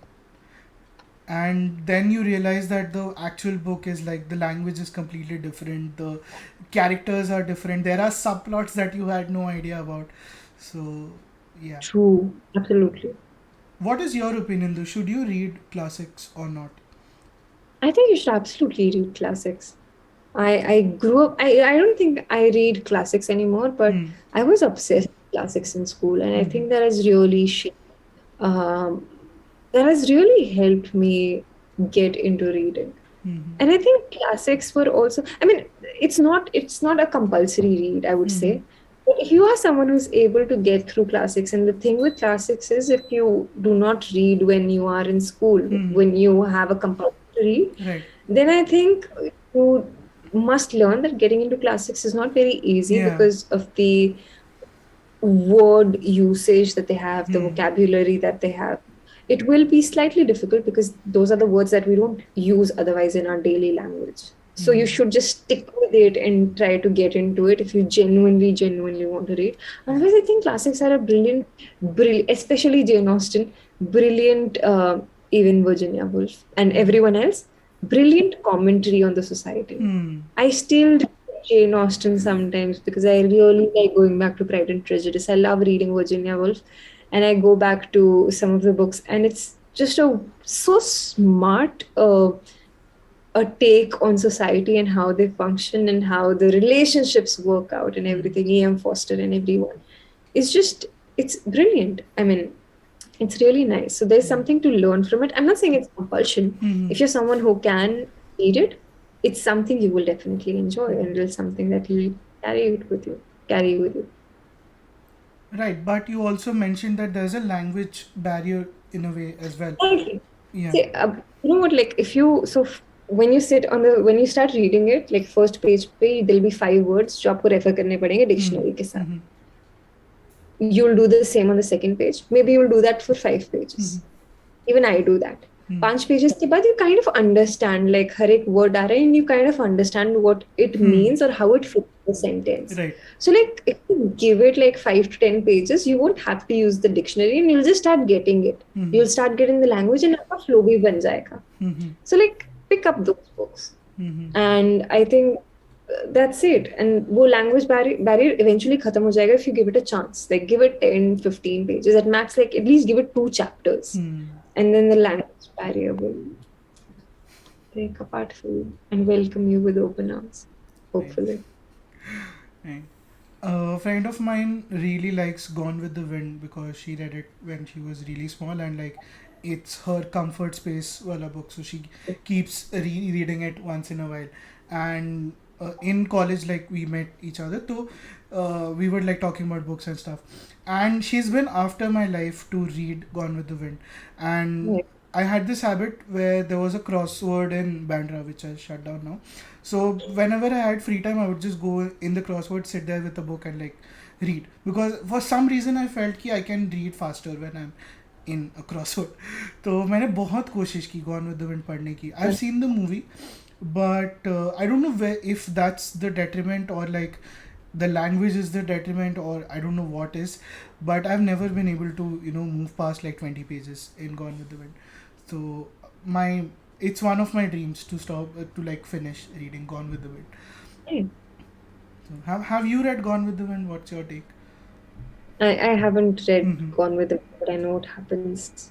And then you realize that the actual book is like the language is completely different, the characters are different, there are subplots that you had no idea about. So yeah, True, absolutely. what is your opinion though, should you read classics or not? I think you should absolutely read classics. I grew up, I don't think I read classics anymore, but Hmm. I was obsessed with classics in school, and I Mm-hmm. think that has really um, that has really helped me get into reading. Mm-hmm. And I think classics were also, I mean, it's not a compulsory read, I would Mm-hmm. say. But if you are someone who's able to get through classics, and the thing with classics is if you do not read when you are in school, Mm-hmm. when you have a compulsory read, Right. then I think you must learn that getting into classics is not very easy Yeah. because of the word usage that they have, the Hmm. vocabulary that they have, it will be slightly difficult because those are the words that we don't use otherwise in our daily language. So you Hmm. should just stick with it and try to get into it if you genuinely want to read. Yeah. Otherwise, I think classics are a brilliant, especially Jane Austen, brilliant, even Virginia Woolf and Hmm. everyone else, brilliant commentary on the society. Hmm. I still read Jane Austen sometimes because I really like going back to Pride and Prejudice. I love reading Virginia Woolf, and I go back to some of the books, and it's just a so smart a take on society and how they function and how the relationships work out and Hmm. everything. E.M. Foster and everyone. It's just it's brilliant. I mean, it's really nice. So there's Yeah. something to learn from it. I'm not saying it's compulsion. Hmm. If you're someone who can read it, it's something you will definitely enjoy and Hmm. it's something that you'll carry with you. Right, but you also mentioned that there's a language barrier in a way as well. Exactly. Yeah. See, you know what? Like if you when you sit on the when you start reading it, like first page पे there'll be 5 words जो आपको refer करने पड़ेंगे Hmm. dictionary के साथ. Hmm. You'll do the same on the second page. Maybe you'll do that for 5 pages. Hmm. Even I do that. Hmm. 5 pages के बाद you kind of understand like हर एक word आ रहा है and you kind of understand what it Hmm. means or how it fits in the sentence. Right. So like if you give it like 5 to 10 pages, you won't have to use the dictionary and you'll just start getting it. Hmm. You'll start getting the language and आपका flow भी बन जाएगा. Hmm. So like pick up those books. Hmm. And I think that's it. And वो language barrier eventually खत्म हो जाएगा if you give it a chance. Like give it 10, 15 pages at max. Like at least give it 2 chapters, Hmm. and then the language barrier will break apart for you and welcome you with open arms. Right. Hopefully. Right. A friend of mine really likes Gone with the Wind because she read it when she was really small and like it's her comfort space wala book, so she keeps reading it once in a while. And in college, like we met each other, so we were like talking about books and stuff. And she's been after my life to read Gone with the Wind, and Yeah. I had this habit where there was a crossword in Bandra, which I shut down now. So whenever I had free time, I would just go in the crossword, sit there with a book and like read. Because for some reason I felt कि I can read faster when I'm in a crossword. तो मैंने बहुत कोशिश की Gone with the Wind पढ़ने की. I've seen the movie, but I don't know if that's the detriment or like the language is the detriment or I don't know what is. But I've never been able to move past like 20 pages in Gone with the Wind. So my it's one of my dreams to stop to like finish reading Gone with the Wind. Yeah. So have you read Gone with the Wind? What's your take? I haven't read Mm-hmm. Gone with the Wind, but I know what happens.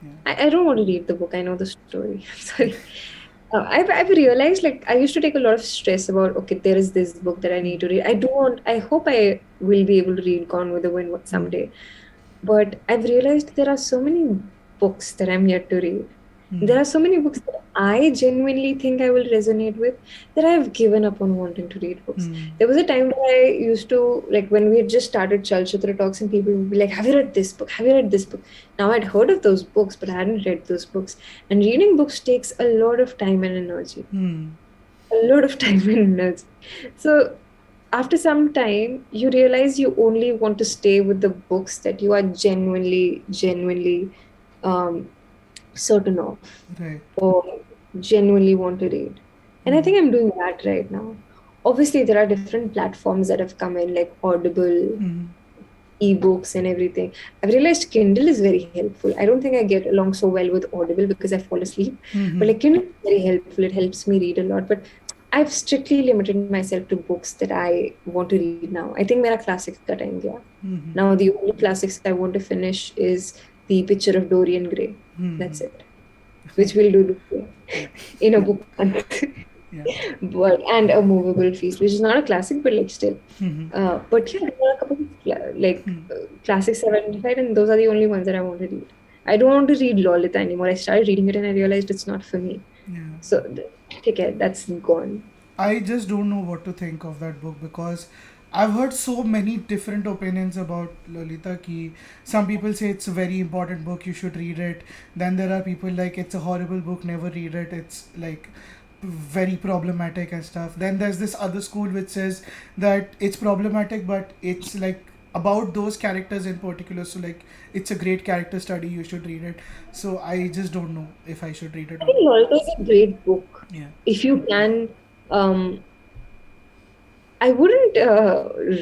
Yeah. I don't want to read the book. I know the story. Sorry. I've realized like I used to take a lot of stress about okay, there is this book that I need to read. I hope I will be able to read Gone with the Wind Mm-hmm. someday. But I've realized there are so many books that I'm yet to read. Mm-hmm. There are so many books that I genuinely think I will resonate with that I've given up on wanting to read books. Mm-hmm. There was a time where I used to, like, when we had just started Chalchitra Talks, and people would be like, have you read this book? Have you read this book? Now, I'd heard of those books, but I hadn't read those books. And reading books takes a lot of time and energy. Mm-hmm. A lot of time and energy. So, after some time, you realize you only want to stay with the books that you are genuinely um, certain of Right. or genuinely want to read. And I Mm-hmm. think I'm doing that right now. Obviously, there are different platforms that have come in, like Audible, Mm-hmm. ebooks, and everything. I've realized Kindle is very helpful. I don't think I get along so well with Audible because I fall asleep, but Mm-hmm. like Kindle is very helpful. It helps me read a lot. But I've strictly limited myself to books that I want to read now. I think मेरा classics का time गया. Mm-hmm. Now the only classics I want to finish is The Picture of Dorian Gray. Mm-hmm. That's it. Which we'll do Yeah. in a book month. Yeah. But and A Movable Feast, which is not a classic, but like still. Mm-hmm. But yeah, there are a couple of classics I've identified, and those are the only ones that I want to read. I don't want to read Lolita anymore. I started reading it and I realized it's not for me. Yeah. So take care, that's gone. I just don't know what to think of that book because I've heard so many different opinions about Lolita ki some people say it's a very important book, you should read it. Then there are people like it's a horrible book, never read it. It's like very problematic and stuff. Then there's this other school which says that it's problematic but it's like about those characters in particular. So like, it's a great character study. You should read it. So I just don't know if I should read it I or think not. Lolita is a great book. Yeah. If you can, um, I wouldn't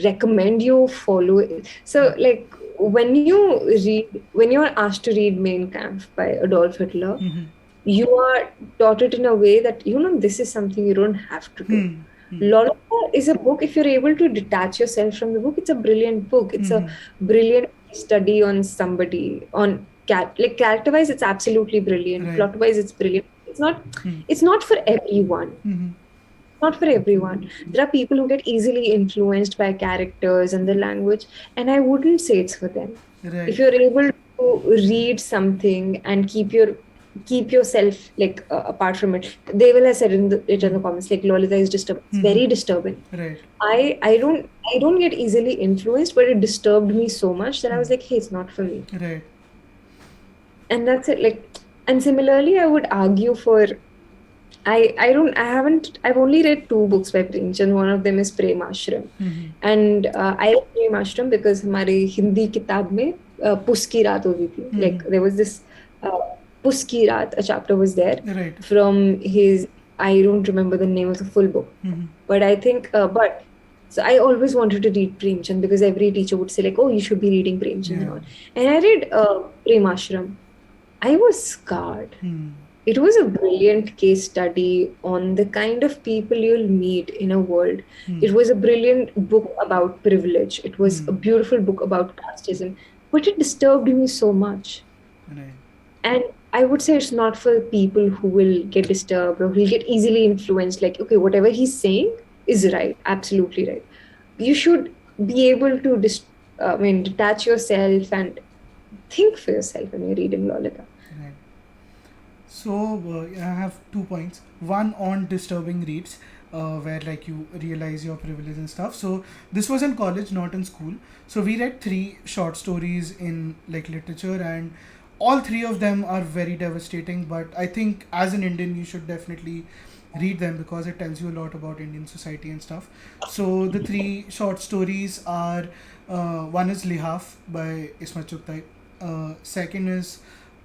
recommend you follow it. So, like when you're asked to read Mein Kampf by Adolf Hitler, Mm-hmm. you are taught it in a way that this is something you don't have to do. Hmm. Hmm. Lolita is a book. If you're able to detach yourself from the book, it's a brilliant book. It's a Hmm. brilliant study on somebody on like character wise. It's absolutely brilliant. Right. Plot wise, it's brilliant. It's not. Hmm. It's not for everyone. Hmm. Not for everyone. There are people who get easily influenced by characters and the language, and I wouldn't say it's for them. Right. If you're able to read something and keep yourself like apart from it, they will have said it in the comments like Lolita is disturbing. It's Hmm. very disturbing. Right. I don't get easily influenced, but it disturbed me so much that I was like, hey, it's not for me. Right. And that's it. Like, and similarly, I would argue for I've only read two books by Premchand. One of them is Prem Ashram. Mm-hmm. And I read Prem Ashram because हमारे हिंदी किताब में पुस की रात होती थी. Like there was this पुस की रात, a chapter was there Right. from his, I don't remember the name of the full book, Mm-hmm. but I think, so I always wanted to read Premchand because every teacher would say like, oh, you should be reading Premchand and all. And I read Prem Ashram. I was scarred. Hmm. It was a brilliant case study on the kind of people you'll meet in a world. It was a brilliant book about privilege. It was a beautiful book about casteism, but it disturbed me so much. Right. And I would say it's not for people who will get disturbed or who will get easily influenced. Like, okay, whatever he's saying is right, absolutely right. You should be able to detach yourself and think for yourself when you're reading Lolita. Right. So I have 2 points. One on disturbing reads, where like you realize your privilege and stuff. So this was in college, not in school. So we read 3 short stories in like literature, and all 3 of them are very devastating. But I think as an Indian, you should definitely read them because it tells you a lot about Indian society and stuff. So the 3 short stories are, one is Lihaf by Ismat Chugtai, second is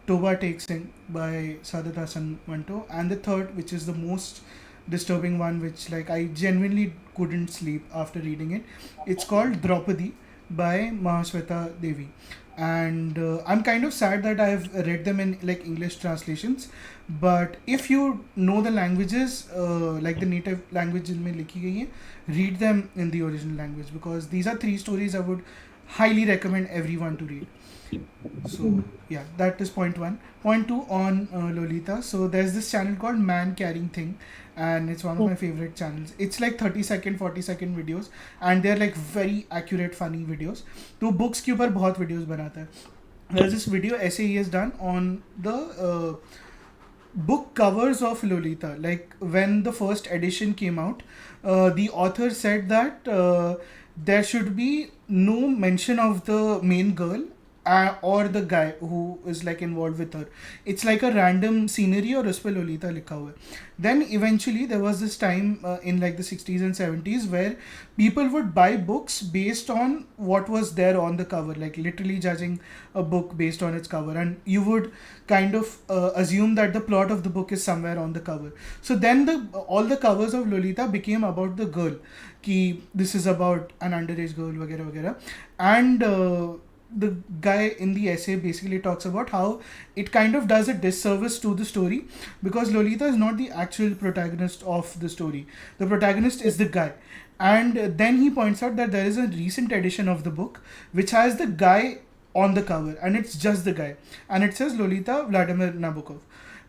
Toba Takes In by Sadat Hassan Manto, and the third, which is the most disturbing one, which like I genuinely couldn't sleep after reading it. It's called Draupadi by Mahasweta Devi, and I'm kind of sad that I've read them in like English translations. But if you know the languages, like the native language जिनमें लिखी गई है, read them in the original language because these are 3 stories I would highly recommend everyone to read. So yeah, that is point 1. Point 2 on Lolita. So there's this channel called Man Carrying Thing, and it's one of my favorite channels. It's like 30-second, 40-second videos, and they're like very accurate, funny videos. तो books के ऊपर बहुत videos बनाता है. There's this video essay he has done on the book covers of Lolita. Like when the first edition came out, the author said that there should be no mention of the main girl or the guy who is like involved with her. It's like a random scenery और उस पे Lolita लिखा हुआ है. Then eventually there was this time in like the 60s and 70s where people would buy books based on what was there on the cover, like literally judging a book based on its cover, and you would kind of assume that the plot of the book is somewhere on the cover. So then all the covers of Lolita became about the girl, कि this is about an underage girl वगैरह वगैरह, and the guy in the essay basically talks about how it kind of does a disservice to the story because Lolita is not the actual protagonist of the story. The protagonist is the guy. And then he points out that there is a recent edition of the book which has the guy on the cover, and it's just the guy, and it says Lolita Vladimir Nabokov.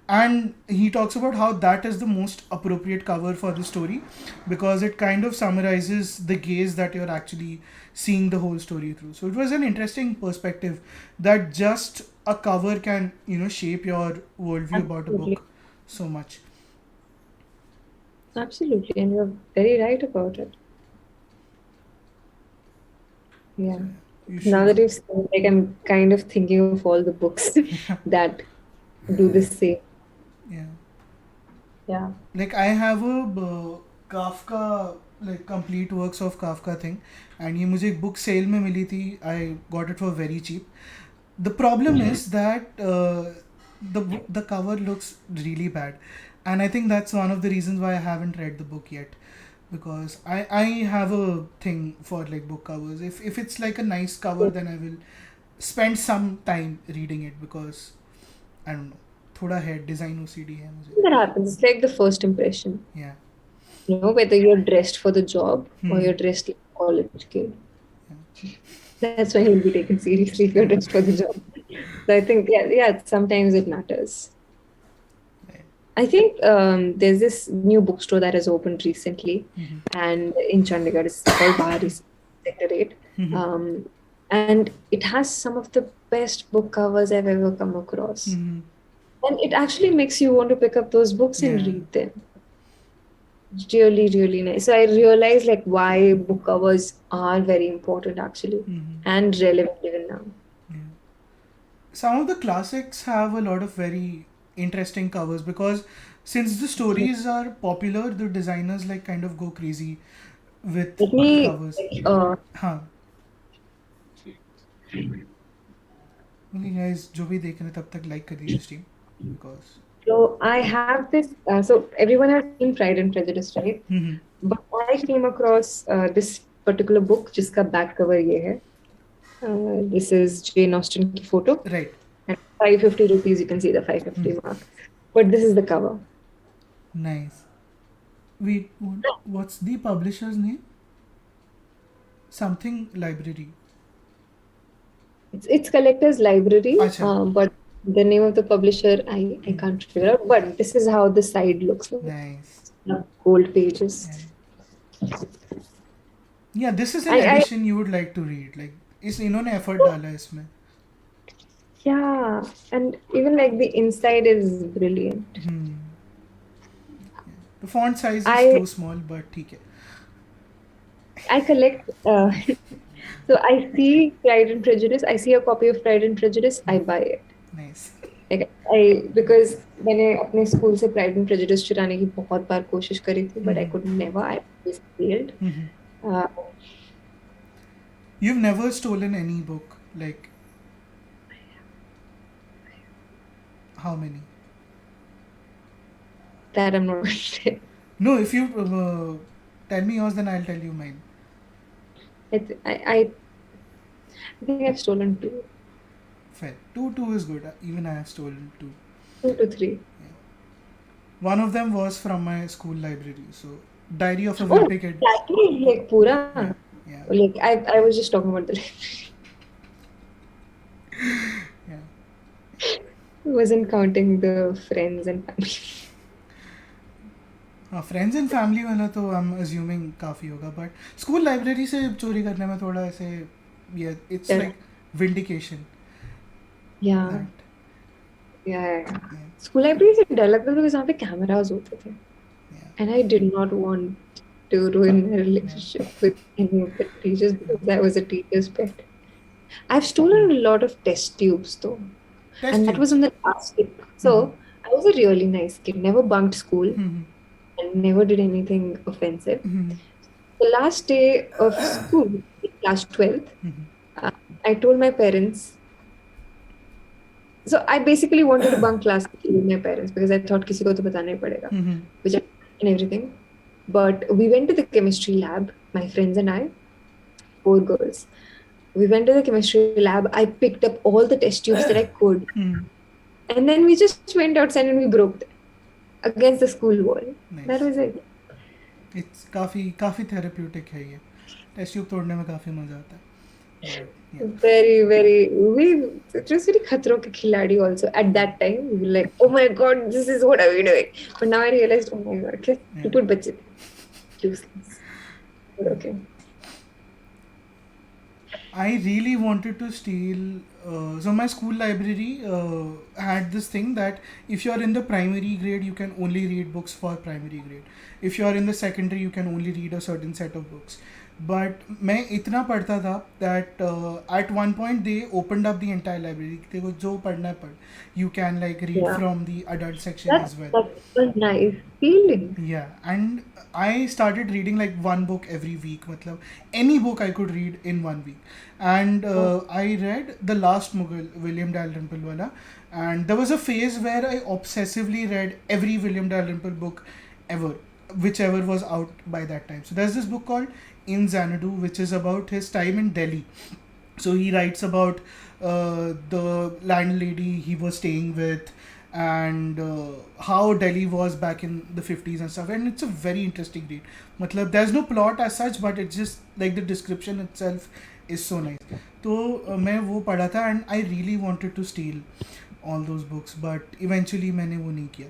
And he talks about how that is the most appropriate cover for the story because it kind of summarizes the gaze that you're actually seeing the whole story through. So it was an interesting perspective that just a cover can, shape your worldview about a book so much. Absolutely, and you're very right about it. Yeah. Now that you've said, like, I'm kind of thinking of all the books that do the same. Yeah. Yeah. Like I have a Kafka like complete works of Kafka thing, and ये मुझे एक book sale में मिली थी. I got it for very cheap. The problem is that the cover looks really bad, and I think that's one of the reasons why I haven't read the book yet, because I have a thing for like book covers. If it's like a nice cover, then I will spend some time reading it, because I don't know, थोड़ा head design OCD है मुझे. That happens. It's like the first impression. Yeah. You know, whether you're dressed for the job or Hmm. you're dressed like a college kid. Yeah. That's when you'll be taken seriously if you're dressed for the job. So I think, yeah, sometimes it matters. Right. I think there's this new bookstore that has opened recently, Mhm. and in Chandigarh, it's called Vaani Sector 8. Mhm. And it has some of the best book covers I've ever come across. Mhm. And it actually makes you want to pick up those books and Yeah. read them. Really, really nice. So I realized like why book covers are very important actually, Mhm. and relevant even now. Yeah. Some of the classics have a lot of very interesting covers, because since the stories are popular, the designers like kind of go crazy with Let me covers. हाँ. Okay guys, जो भी देख रहे हैं तब तक like कर दीजिए stream, because So I have this. So everyone has seen Pride and Prejudice, right? Mhm. But I came across this particular book, जिसका back cover ये है. This is Jane Austen की photo. Right. And 550 rupees, you can see the 550 mark. But this is the cover. Nice. Wait, what's the publisher's name? Something library. It's Collector's Library, Acha. but the name of the publisher I can't figure out. But this is how the side looks like. Nice. Gold pages. Yeah, this is an edition you would like to read. Like, इन्होंने effort डाला है इसमें. Yeah, and even like the inside is brilliant. Yeah. The font size is too small, but ठीक है. I collect. So I see Pride and Prejudice. I see a copy of Pride and Prejudice. I buy it. Nice. Like because मैंने अपने school से Pride and Prejudice चुराने की बहुत बार कोशिश करी थी, but I could never. I always failed. You've never stolen any book, like how many? That I'm not going to say. No, if you tell me yours, then I'll tell you mine. I think I've stolen 2. Fair. 2 is good. Even I have stolen 2. 2 to 3. Yeah. One of them was from my school library. So, Diary of a Wimpy Kid. Exactly, like pura. Yeah. Like I was just talking about the library. Yeah. Wasn't counting the friends and family. Friends and family वाला तो I am assuming काफ़ी होगा, but school library से चोरी करने में थोड़ा ऐसे it's like vindication. School library से डर लगता था because वहाँ पे कैमरास होते थे, and I did not want to ruin my relationship with any of the teachers because I was a teacher's pet. I've stolen a lot of test tubes though, and that was on the last day. So I was a really nice kid, never bunked school. And never did anything offensive. The last day of school, class 12th, I told my parents. So I basically wanted to bunk class with my parents because I thought किसी को तो बताना ही पड़ेगा, which I did and everything. But we went to the chemistry lab, my friends and I, 4 girls. We went to the chemistry lab. I picked up all the test tubes that I could, and then we just went outside and we broke them against the school wall. Nice. That was it. It's काफी therapeutic है ये. Test tube तोड़ने में काफी मजा आता है. Very, very. It was very खतरों के खिलाड़ी also. At that time, we were like, oh my god, this is what are we doing? But now I realized, oh my god, stupid बच्चे थे. Useless. But okay. I really wanted to steal. So my school library had this thing that if you are in the primary grade, you can only read books for primary grade. If you are in the secondary, you can only read a certain set of books. But मैं इतना पढ़ता था that at one point they opened up the entire library. देखो जो पढ़ना है पढ़, you can like read Yeah. From the adult section as well. That's a nice feeling. Yeah, and I started reading like one book every week. Matlab, any book I could read in 1 week. And Oh. I read The Last Mughal, William Dalrymple wala. And there was a phase where I obsessively read every William Dalrymple book ever, whichever was out by that time. So there's this book called In Xanadu, which is about his time in Delhi. So he writes about the landlady he was staying with, and how Delhi was back in the 50s and stuff. And it's a very interesting read. Matlab, there's no plot as such, but it's just like the description itself is so nice. तो मैं वो पढ़ा था and I really wanted to steal all those books, but eventually मैंने वो नहीं किया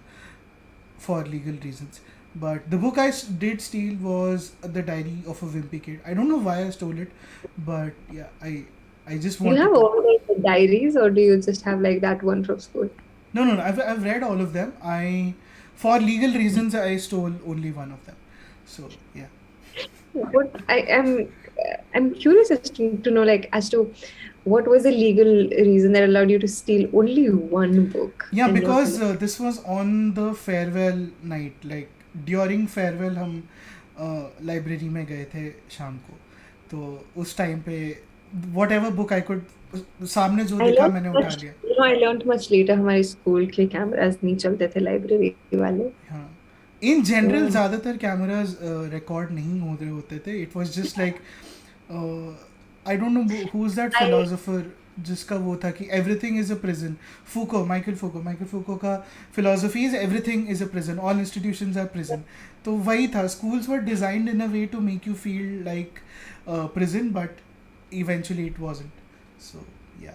for legal reasons. But the book I did steal was The Diary of a Wimpy Kid. I don't know why I stole it, but yeah, I just Do you wanted have to. all like the diaries, or do you just have like that one from school? No, I've read all of them. For legal reasons, I stole only one of them. So yeah. What I'm curious to know like as to what was the legal reason that allowed you to steal only one book Yeah, in your because collection? this was on the farewell night. Like during farewell, हम library में गए थे शाम को. तो उस time पे whatever book I could, सामने जो I दिखा learnट मैंने उठा much, लिया. I learned much later. हमारे स्कूल के कैमरास नहीं चलते थे लाइब्रेरी वाले. हाँ. इन जनरल So ज़्यादातर कैमराज रिकॉर्ड नहीं हो रहे होते थे. It was just like I don't know who is that I philosopher जिसका वो था कि everything is a prison. Michael Foucault का philosophy is everything is a prison, all institutions are prison. तो वही था, schools were designed in a way to make you feel like prison, but eventually it wasn't. So yeah.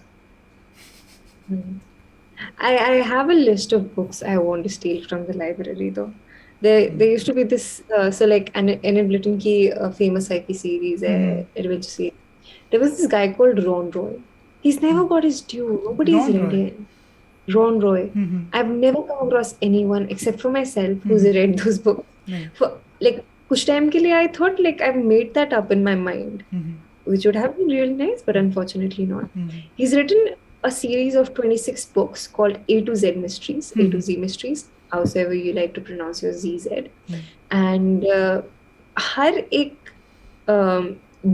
I have a list of books I want to steal from the library though. There used to be this so like Anne Blyton ki famous sci-fi series adventure series. There was this guy called Ron Roy. He's never got his due. Nobody's Ron read Roy. him. Ron Roy. I've never come across anyone except for myself who's read those books. नहीं. For like kuch time ke liye I thought like I've made that up in my mind, which would have been really nice, but unfortunately not. He's written a series of 26 books called A to Z Mysteries, A to Z Mysteries, however you like to pronounce your ZZ. And हर एक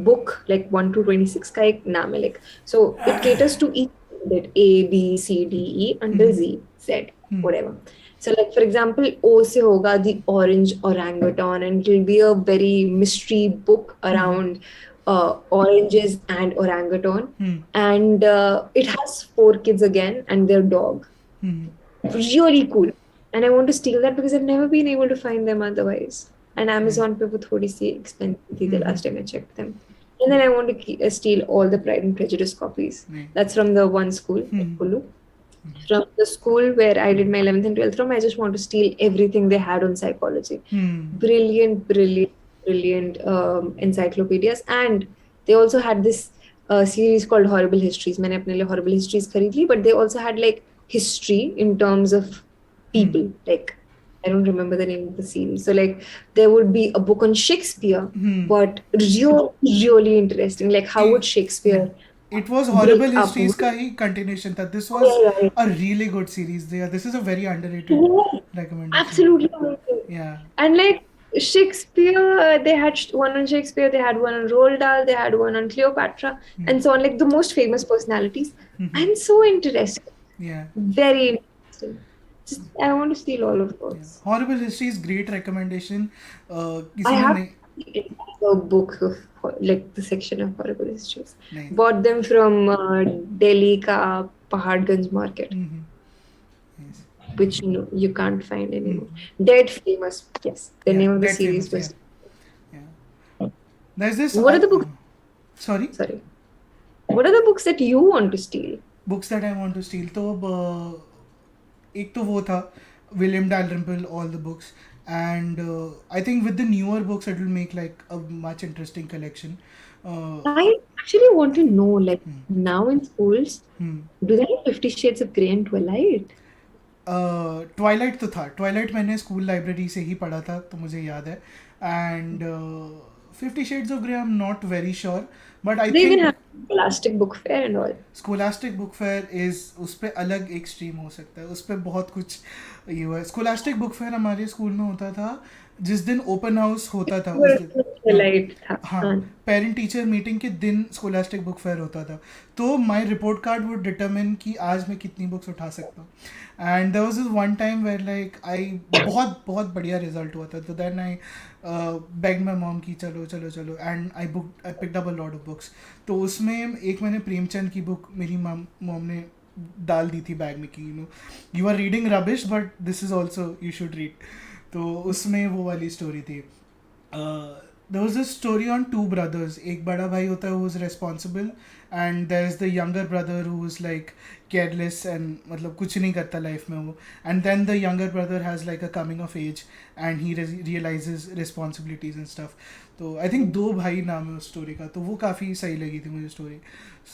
book like 1 to 26 का एक नाम है, like so it caters to each that A B C D E until Z Z whatever. So like for example O से होगा The Orange Orangutan, and it will be a very mystery book around oranges and orangutan, and it has 4 kids again and their dog. Really cool, and I want to steal that because I've never been able to find them otherwise, and Amazon पे वो थोड़ी सी expensive थी the last time I checked them. And then I want to steal all the Pride and Prejudice copies. That's from the one school at Kulu. From the school where I did my 11th and 12th from, I just want to steal everything they had on psychology. Brilliant encyclopedias. And they also had this series called Horrible Histories. मैंने अपने लिए Horrible Histories खरीद ली, but they also had like history in terms of people. Like I don't remember the name of the series. So like there would be a book on Shakespeare, but really interesting. Like how would Shakespeare It was Horrible break up Histories with- का ही continuation था. This was Yeah. a really good series. Yeah, this is a very underrated Yeah, recommendation. absolutely amazing. Yeah. And like Shakespeare, they had one on Shakespeare, they had one on Roald Dahl, they had one on Cleopatra, and so on. Like the most famous personalities. I'm so interested. Yeah. Very interesting. Just, I want to steal all of those. Horrible Histories, great recommendation. किसी I ने have नहीं. a book of like the section of Horrible Histories. नहीं. Bought them from Delhi ka Paharganj market, Yes. which you can't find anymore. Dead Famous, yes. The Yeah, name of the Dead series Famous, was. Yeah. There's this. What are the books? Sorry. Sorry. What are the books that you want to steal? Books that I want to steal. तो एक तो वो था William Dalrymple, all the books, and I think with the newer books it will make like a much interesting collection. I actually want to know, like now in schools, do they have 50 Shades of Grey and Twilight? Twilight तो था. Twilight मैंने school library से ही पढ़ा था, तो मुझे याद है. And 50 Shades of Grey, I'm not very sure, but I They even think have Scholastic Book Fair and all. Scholastic book fair is उस पर अलग एक स्ट्रीम हो सकता है, उस पर बहुत कुछ ये हुआ है. स्कोलास्टिक बुक फेयर हमारे स्कूल में होता था जिस दिन ओपन हाउस होता था उस दिन. हाँ, Light था. हाँ, पेरेंट टीचर मीटिंग के दिन स्कोलास्टिक बुक फेयर होता था. तो my report card would determine कि आज मैं कितनी बुक्स उठा सकता हूँ. And there was this one time where like I बहुत बहुत बढ़िया रिजल्ट हुआ था, तो then I beg my mom की चलो चलो चलो, and I picked up a lot of books. तो उसमें एक मैंने प्रेमचंद की बुक मेरी मॉम ने डाल दी थी बैग में कि you are reading rubbish but this is also you should read. तो उसमें वो वाली स्टोरी थी. There was a story on two brothers. एक बड़ा भाई होता है who is responsible, and there is the younger brother who is like careless and मतलब कुछ नहीं करता life में वो. And then the younger brother has like a coming of age and he realizes responsibilities and stuff. तो I think दो भाई नाम है उस स्टोरी का, तो वो काफ़ी सही लगी थी मुझे story.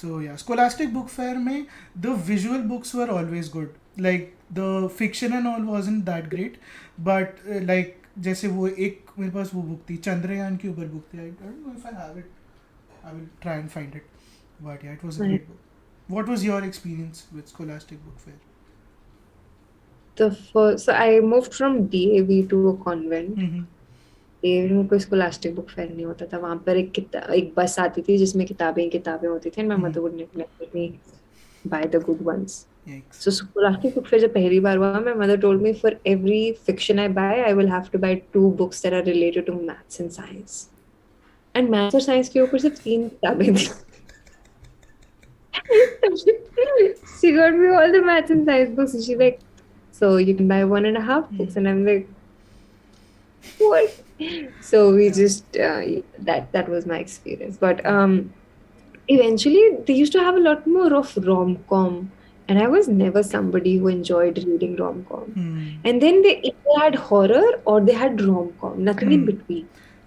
So yeah, Scholastic Book Fair में the visual books were always good. Like the fiction and all wasn't that great, but like जैसे वो एक मेरे पास वो बुक थी चंद्रयान के ऊपर बुक थी. I don't know if I have it, I will try and find it, but yeah it was a great book. What was your experience with Scholastic book fair? So I moved from DAV to a convent. DAV में कोई Scholastic Book Fair नहीं होता था. वहाँ पर एक बस आती थी जिसमें किताबें होती थी. My mother would let me buy the good ones. Yikes. So Scholastic Book Fair जब पहली बार हुआ, my mother told me for every fiction I buy, I will have to buy 2 books that are related to maths and science. And maths और science के ऊपर सिर्फ 3 किताबें थी. She got me all the maths and science books, and she's like, so you can buy 1.5 books, and I'm like, what? So we just that was my experience. But eventually they used to have a lot more of rom-com. And I was never somebody who enjoyed reading rom-com. And then they either had horror or they had rom-com, nothing in between.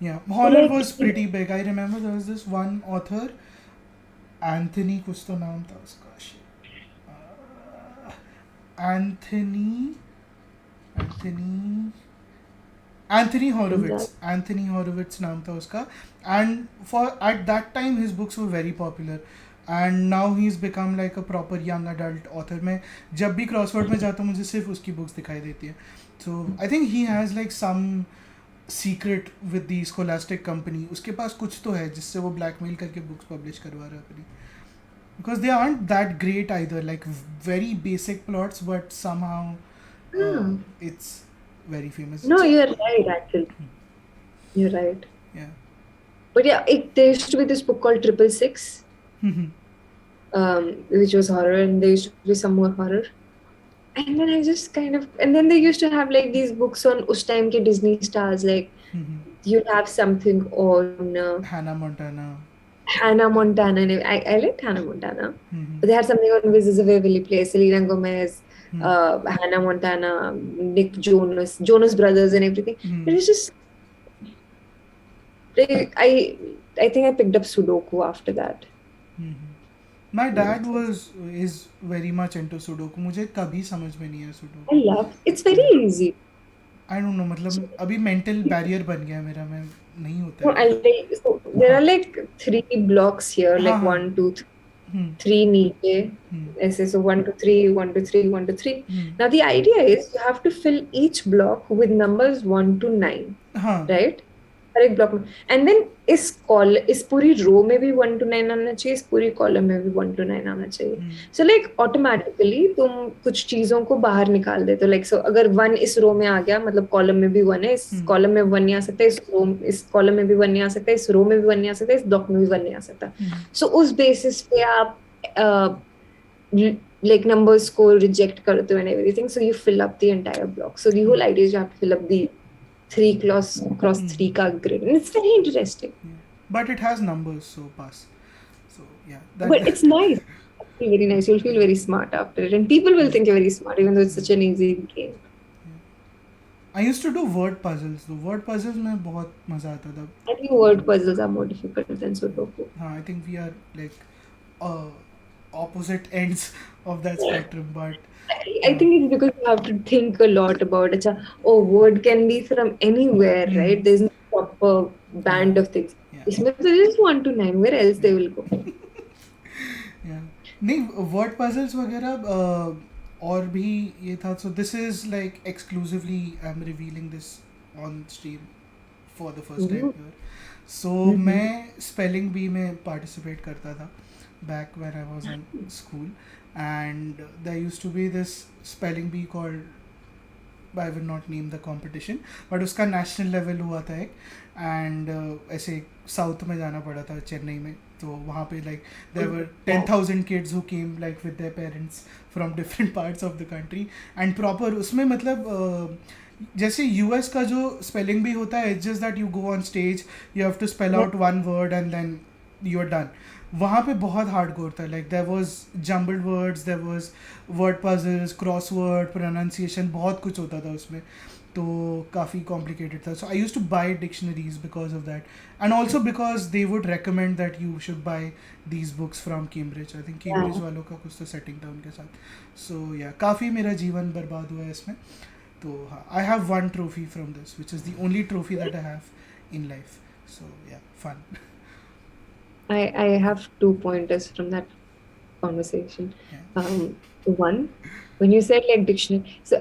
Yeah, horror was pretty big. I remember there was this one author, Anthony कुछ तो नाम था उसका. Anthony Horowitz. Anthony Horowitz नाम था उसका. And for at that time his books were very popular. And now he's become like a proper young adult author. मैं जब भी क्रॉसवर्ड में जाता हूँ मुझे सिर्फ उसकी बुक्स दिखाई देती है. So I think he has like some secret with the Scholastic company. उसके पास कुछ तो है जिससे वो blackmail करके books publish करवा रहा है अपनी. Because they aren't that great either. Like very basic plots, but somehow it's very famous. No, you're right. Actually, you're right. Yeah. But yeah, there used to be this book called 666. Which was horror, and there used to be some more horror. And then I just and then they used to have like these books on us time ke Disney stars, like you'd have something on Hannah Montana. And I liked Hannah Montana. But they had something on Wizards of Waverly Place, Selena Gomez, Hannah Montana, Nick Jonas Brothers and everything. It was just I think I picked up Sudoku after that. My dad is very much into Sudoku. मुझे कभी समझ में नहीं आया Sudoku. I love. It's very easy. I don't know, मतलब अभी mental barrier बन गया मेरा, मैं नहीं होता. No, so there are like 3 blocks here, like 1, 2, 3 नीचे, ऐसे. So 1 to 3, 1 to 3, 1 to 3. Now the idea is you have to fill each block with numbers 1 to 9, right? हर एक ब्लॉक में. एंड देन इस पूरी रो में भी 1 to 9 आना चाहिए, इस पूरी कॉलम में भी 1 to 9 आना चाहिए. सो लाइक ऑटोमेटिकली तुम कुछ चीजों को बाहर निकाल देते हो. लाइक सो अगर 1 इस रो में आ गया, मतलब कॉलम में भी 1 है, इस कॉलम में 1 नहीं आ सकता, इस कॉलम में भी 1 नहीं आ सकता, इस रो में भी 1 नहीं आ सकता, इस ब्लॉक में भी 1 नहीं आ सकता. सो उस बेसिस पे आप like numbers को रिजेक्ट करते हो and everything. So you fill up the entire block. So the whole idea is you have to fill up the 3 cross 3 का grid, and it's very interesting. But it has numbers, so pass. So yeah. But it's nice. It's very nice. You'll feel very smart after it, and people will think you're very smart, even though it's such an easy game. I used to do word puzzles. The word puzzles में बहुत मजा आता था. I think word puzzles are more difficult than Sudoku. I think we are like opposite ends of that spectrum, but I think it's because you have to think a lot about it. Oh, word can be from anywhere, right? There's no proper band of things. इसमें तो just 1 to 9, where else they will go? Yeah. नहीं word puzzles वगैरह और भी ये था. So this is like exclusively I am revealing this on stream for the first time here. So मैं spelling bee में पार्टिसिपेट करता था back when I was in school, and there used to be this spelling bee called, I will not name the competition, but उसका national level हुआ था एक. And ऐसे south में जाना पड़ा था, चेन्नई में. तो वहाँ पे like there were 10,000 kids who came like with their parents from different parts of the country. And proper उसमें मतलब जैसे यूएस का जो स्पेलिंग भी होता है, it's just that you go on stage, you have to spell out one word and then you are done. वहाँ पे बहुत हार्डकोर था. Like there was jumbled words, there was word puzzles, crossword, pronunciation, बहुत कुछ होता था उसमें. तो काफ़ी कॉम्प्लिकेटेड था. So I used to buy dictionaries because of that, and also because they would recommend that you should buy these books from Cambridge. I think Cambridge वालों का कुछ तो सेटिंग था उनके साथ. सो या काफ़ी मेरा जीवन बर्बाद हुआ है इसमें. तो हाँ, I have one trophy from this which is the only trophy that I have in life. So yeah fun. I have 2 pointers from that conversation. One, when you said like dictionary, so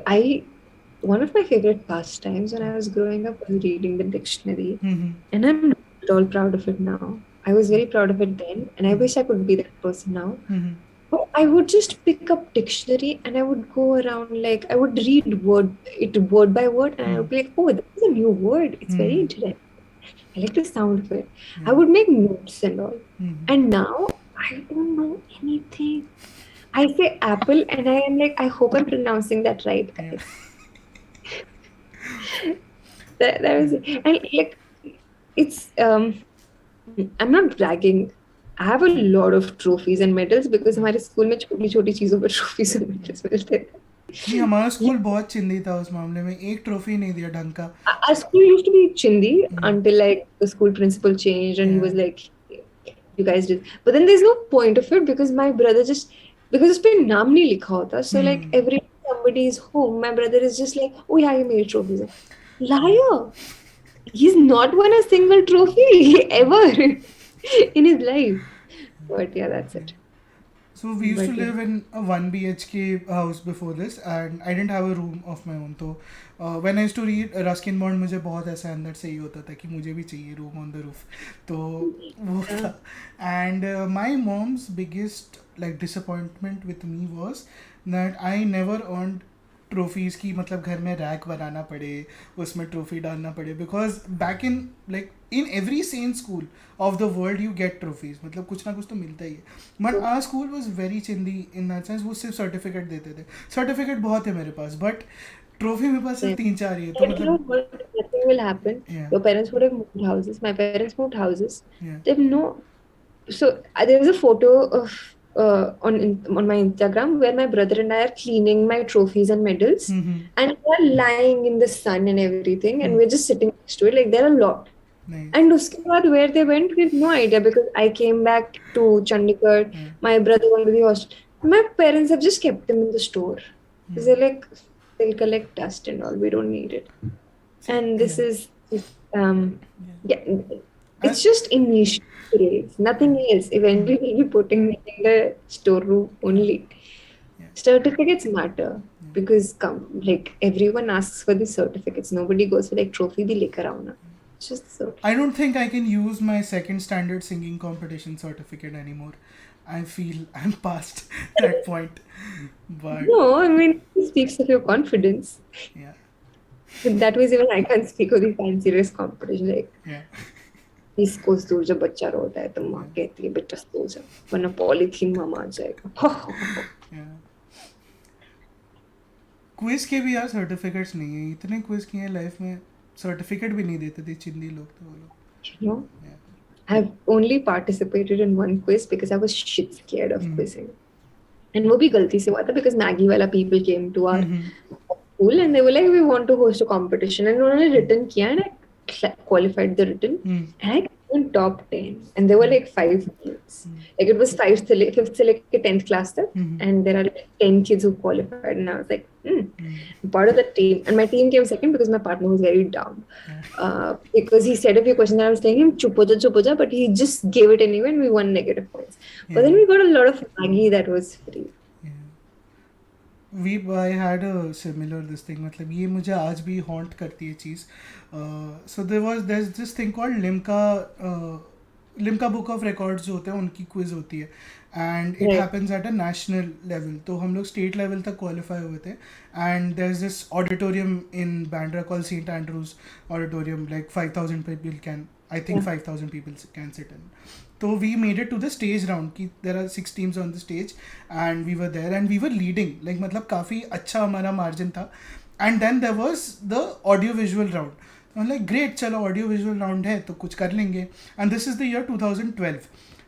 one of my favorite pastimes when I was growing up was reading the dictionary, and I'm not at all proud of it now. I was very proud of it then, and I wish I could be that person now. But I would just pick up dictionary and I would go around, like I would read word by word, and I would be like, oh, this is a new word. It's very interesting. I like the sound of it. I would make notes and all. And now I don't know anything. I say apple and I am like, I hope I'm pronouncing that right, guys. that was it. And like, it's I'm not bragging. I have a lot of trophies and medals because हमारे school में छोटी-छोटी चीजों पर trophies and medals मिलते थे. जी, हमारा school बहुत चिंदी था उस मामले में. एक ट्रॉफी नहीं दिया ढंग का. Our school used to be chindi until like the school principal changed and he was like, you guys did. But then there's no point of it because my brother just, because उसपे नाम नहीं लिखा होता. So like every time somebody is home, my brother is just like, oh yeah, ये मेरी trophies है. Liar! He's not won a single trophy ever in his life. But yeah, that's it. So we used to live in a 1 BHK house before this, and I didn't have a room of my own. So when I used to read Ruskin Bond, मुझे बहुत ऐसा अंदर से ही होता था कि मुझे भी चाहिए room on the roof. तो वो था. And my mom's biggest like disappointment with me was that I never earned trophies की, मतलब घर में रैक बनाना पड़े, उसमें ट्रॉफी डालना पड़े. Because back in like in every same school of the world you get trophies, मतलब कुछ ना कुछ तो मिलता ही है. But our school was very चिंदी इन दैट सेंस. वो सिर्फ सर्टिफिकेट देते थे. सर्टिफिकेट बहुत है मेरे पास, बट ट्रॉफी मेरे पास सिर्फ 3-4 ही है. तो मतलब nothing will happen. Your parents would have moved houses. My parents moved houses. They have no. So there was a photo of on my Instagram where my brother and I are cleaning my trophies and medals, and we are lying in the sun and everything, and we're just sitting next to it. Like there are a lot. Nice. And uske baad where they went, we have no idea because I came back to Chandigarh. My brother went to the hostel. My parents have just kept them in the store. They're like, they'll collect dust and all. We don't need it. And this is it's just initial grades, nothing else. Eventually we'll be putting it in the storeroom only. Certificates matter because like everyone asks for the certificates. Nobody goes for like trophy bhi lekar aao na. Just so. I don't think I can use my second standard singing competition certificate anymore. I feel I'm past that point. But no, I mean it speaks of your confidence. Yeah. But that was even I can't speak of the fancy race competition. Like 20 कोस दूर जब बच्चा रोता है तो माँ कहती है बेटा सो जा वरना पॉलीथीन मामा आ जाएगा. क्विज के भी यार सर्टिफिकेट्स नहीं है. इतने क्विज किए हैं लाइफ में, सर्टिफिकेट भी नहीं देते थे. चिंदी लोग थे वो लोग. You know, I've only participated in one quiz because I was shit scared of quizzing. And वो भी गलती से हुआ था because Maggie वाला people came to our school and they were like we want to host a competition, and उन्होंने written किया and I qualified the written, and I in top 10, and there were like 5 teams. Like it was fifth से लेके 10th class तक, and there are like 10 kids who qualified, and I was like, I'm part of the team. And my team came second because my partner was very dumb. Because he said a few questions, and I was telling him, chup ho ja, but he just gave it anyway, and we won negative points. But then we got a lot of Maggie that was free. I had a similar this thing. मतलब ये मुझे आज भी haunt करती है चीज़. So there's this thing called Limca Book of Records जो होते हैं उनकी quiz होती है, and it happens at a national level. तो हम लोग state level तक qualify हुए थे, and there's this auditorium in Bandra called St. Andrews Auditorium, like 5,000 people can, I think 5,000 people can sit in. So we made it to the stage round. There are 6 teams on the stage, and we were there, and we were leading. Like मतलब काफ़ी अच्छा हमारा margin था. And then there was the audio visual round. I'm like, great, चलो audio visual round है तो कुछ कर लेंगे. And this is the year 2012,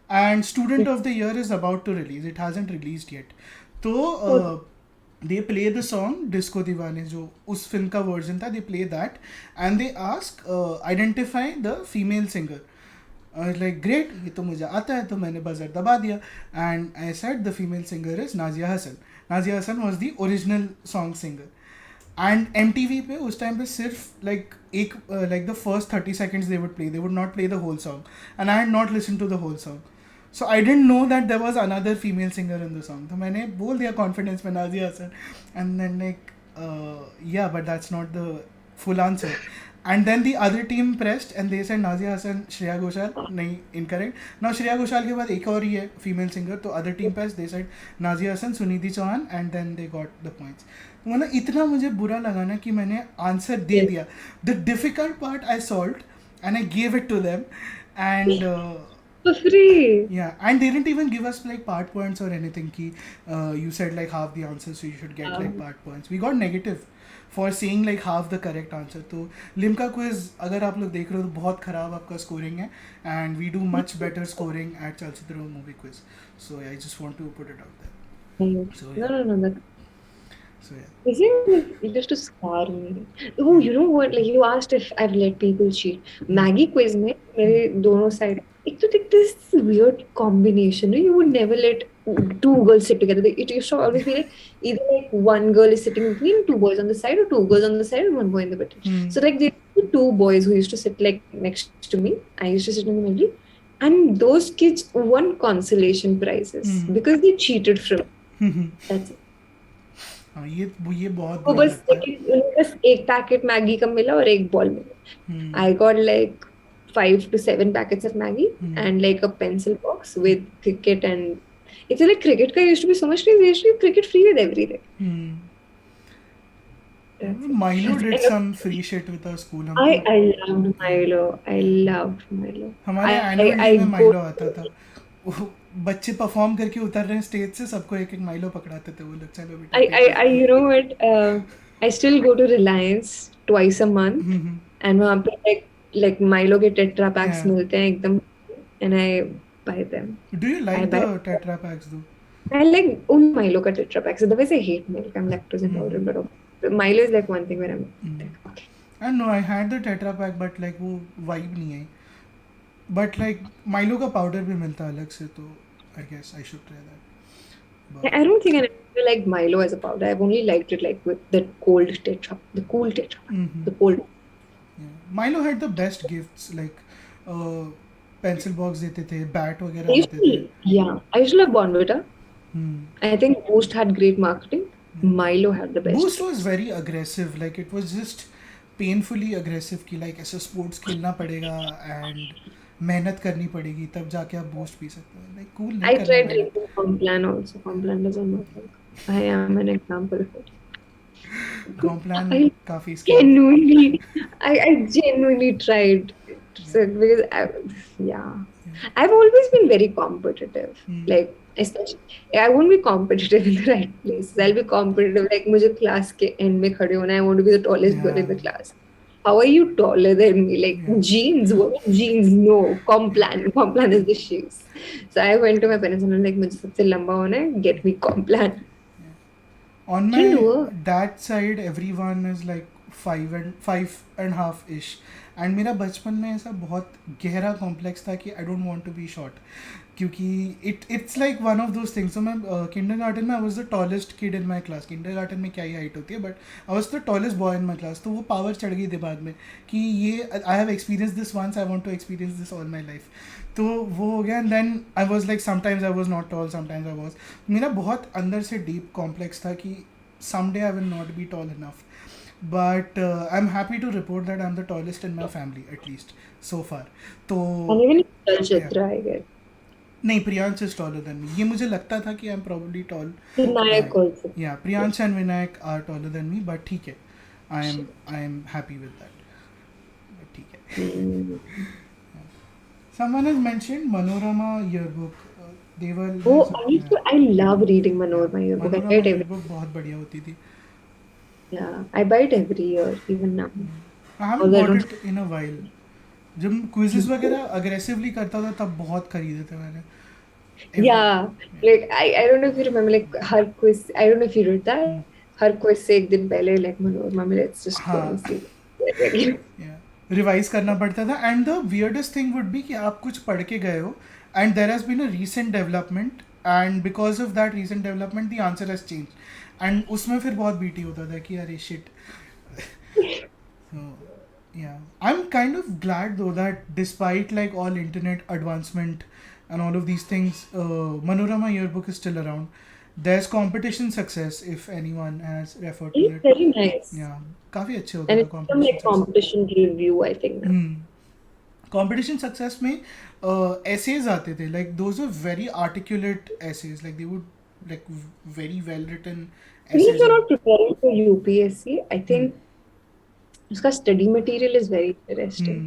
and Student of the Year is about to release. It hasn't released yet. So they play the song Disco Divane, जो उस film का version था. They play that, and they ask identify the female singer. I was like, great, ये तो मुझे आता है, तो मैंने buzzer दबा दिया, and I said the female singer is Nazia Hassan. Nazia Hassan was the original song singer, and MTV पे उस time पे सिर्फ like the first 30 seconds they would play. They would not play the whole song, and I had not listened to the whole song, so I didn't know that there was another female singer in the song. तो मैंने बोल दिया confidence में Nazia Hassan, and then yeah, but that's not the full answer. And then the other team pressed and they said Nazia Hassan, Shreya Ghoshal. नहीं, incorrect. Now Shreya Ghoshal के बाद एक और ही है female singer, तो other team pressed, they said Nazia Hassan, Sunidhi Chauhan, and then they got the points. मतलब इतना मुझे बुरा लगा ना कि मैंने आंसर दे दिया. The difficult part I solved and I gave it to them, and for free. Yeah, and they didn't even give us like part points or anything. Ki you said like half the answer, so you should get like part points. We got negative for saying like half the correct answer. तो Limca quiz अगर आप लोग देख रहे हो तो बहुत खराब आपका scoring है, and we do much better scoring at Chalchitra movie quiz. So yeah, I just want to put it out there. So, yeah. No. So yeah. Isn't it just to scar me? Oh, you know what? Like you asked if I've let people cheat. Maggie quiz में मेरे दोनों side. एक तो this weird combination. You would never let 2 girls sit together. It used to always be like either like one girl is sitting between 2 boys on the side, or 2 girls on the side and 1 boy in the middle. So like there were 2 boys who used to sit like next to me. I used to sit in the middle, and those kids won consolation prizes because they cheated from. That's it. ये बहुत वो बस एक packet Maggi का मिला और एक ball मिला. I got like 5 to 7 packets of Maggie and like a pencil box with cricket, and it's like cricket ka used to be so much crazy. They used to give cricket free with everything. Milo did some free shit with our school. I loved Milo. हमारे annual day में Milo आता था. बच्चे perform करके उतर रहे हैं stage से, सबको एक एक माइलो पकड़ाते थे वो लोग. चलो बेटा. I you know what? I still go to Reliance twice a month, and वहाँ पे like Milo के Tetra packs मिलते हैं एकदम, and I buy them. Do you like the Tetra packs though? I like Milo का Tetra packs. Otherwise I hate milk. I'm lactose intolerant, but Milo is like one thing where I'm like, okay. I know I had the Tetra pack, but like वो vibe नहीं है. But like Milo का powder भी मिलता है अलग से, तो I guess I should try that. But I don't think I ever liked Milo as a powder. I've only liked it like with the cold Tetra, the cool Tetra, the cold. Yeah. Milo had the best gifts, like pencil box देते थे, bat वगैरह देते थे. Yeah, I used to love Bonvita. I think Boost had great marketing. Milo had the best. Boost was very aggressive. Like it was just painfully aggressive कि like ऐसा sports खेलना पड़ेगा and मेहनत करनी पड़ेगी तब जाके आप बूस्ट पी सकते हो. Like cool. I tried drinking Complan also. Complan doesn't work. I am an example of it. Complan काफी genuinely, I genuinely tried. So because I've always been very competitive. Like especially, I won't be competitive in the right places. I'll be competitive. Like मुझे class के end में खड़े होना. I want to be the tallest girl in the class. How are you taller than me? Like jeans, what jeans? No, Complan is the shoes. So I went to my parents and I'm like, मुझे सबसे लंबा होना है, get me Complan. On my dad's side, everyone is like 5.5 ish. And मेरा बचपन में ऐसा बहुत गहरा कॉम्प्लेक्स था कि I don't want to be short, क्योंकि it's like one of those things. तो मैं किंडरगार्टन में I was the tallest kid in my class. Kindergarten में क्या ही हाइट होती है, but I was the tallest boy in my class. तो वो पावर चढ़ गई दिमाग में कि ये I have experience this once, I want to experience this all my life. तो वो हो गया. And then I was like sometimes I was not tall, sometimes I was. मेरा बहुत अंदर से डीप कॉम्प्लेक्स था कि someday I will not be tall enough. But I'm happy to report that I'm the tallest in my family, at least so far. तो And even yeah. Chalchitra, I guess. नहीं, Priyansh is taller than me. ये मुझे लगता था कि I'm probably tall. Vinayak also. Yeah, Priyansh and Vinayak are taller than me, but ठीक है. I am happy with that. But ठीक है. Someone has mentioned Manorama yearbook. They were. Oh, I love reading Manorama yearbook. I buy Manorama it every. yearbook बहुत बढ़िया होती थी. Yeah, I buy it every year, even now. I haven't Although I bought don't. it in a while. जब quizzes वगैरह aggressively करता था तब बहुत खरीदे थे मैंने. Yeah, like I don't know if you remember, like her quiz. I don't know if you read that. Her quiz से एक दिन पहले like Manorama में let's just go and see. Revise करना पड़ता था. And the weirdest thing would be कि आप कुछ पढ़ के गए हो and there has been a recent development, and because of that recent development the answer has change. And उसमें फिर बहुत बीटी होता था कि अरे shit. Yeah, I'm kind of glad though that despite like all internet advancement and all of these things, Manorama yearbook is still around. There's competition success if anyone has referred to It's it. very nice. Yeah, काफी अच्छे होते And थे it's some competition like success. competition review, I think. Competition success में essays आते थे, like those were very articulate essays, like they would like very well written Even if essays. you're not preparing for UPSC, I think उसका study material is very interesting.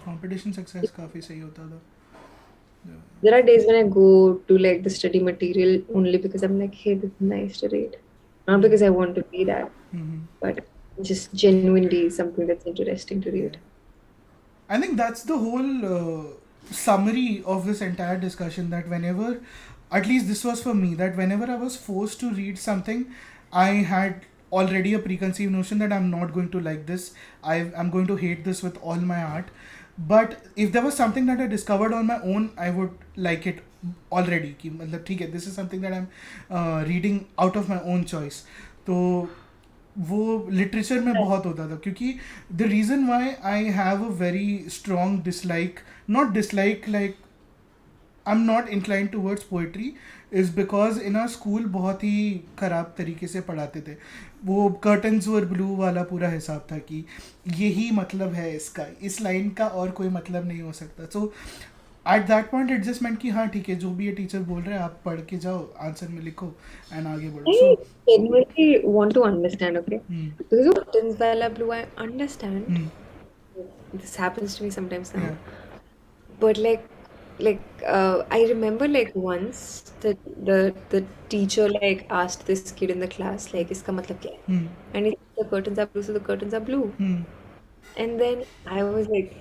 Competition success काफी सही होता था. There are days when I go to like the study material only because I'm like, hey, this is nice to read. Not because I want to be that, but just genuinely something that's interesting to read. I think that's the whole summary of this entire discussion, that whenever, at least this was for me, that whenever I was forced to read something, I had already a preconceived notion that I'm not going to like this. I'm going to hate this with all my heart. But if there was something that I discovered on my own, I would like it already. कि मतलब ठीक है, this is something that I'm reading out of my own choice. तो वो literature में बहुत होता था, क्योंकि the reason why I have a very strong dislike, not dislike like I am not inclined towards poetry, is because in are school बहुत ही ख़राब तरीके से पढ़ाते थे. वो कर्टन्स वर ब्लू वाला पूरा हिसाब था कि यही मतलब है इसका, इस लाइन का और कोई मतलब नहीं हो सकता. So at that point it just meant कि हाँ ठीक है, जो भी ये टीचर बोल रहे हैं आप पढ़ के जाओ, आंसर में लिखो एंड आगे बढ़ो. I so genuinely want to understand, okay? Because of buttons wala blue, I understand. This happens to me sometimes now. But I remember like once the teacher like asked this kid in the class like iska matlab kya hai? And he said the curtains are blue, so the curtains are blue. And then I was like,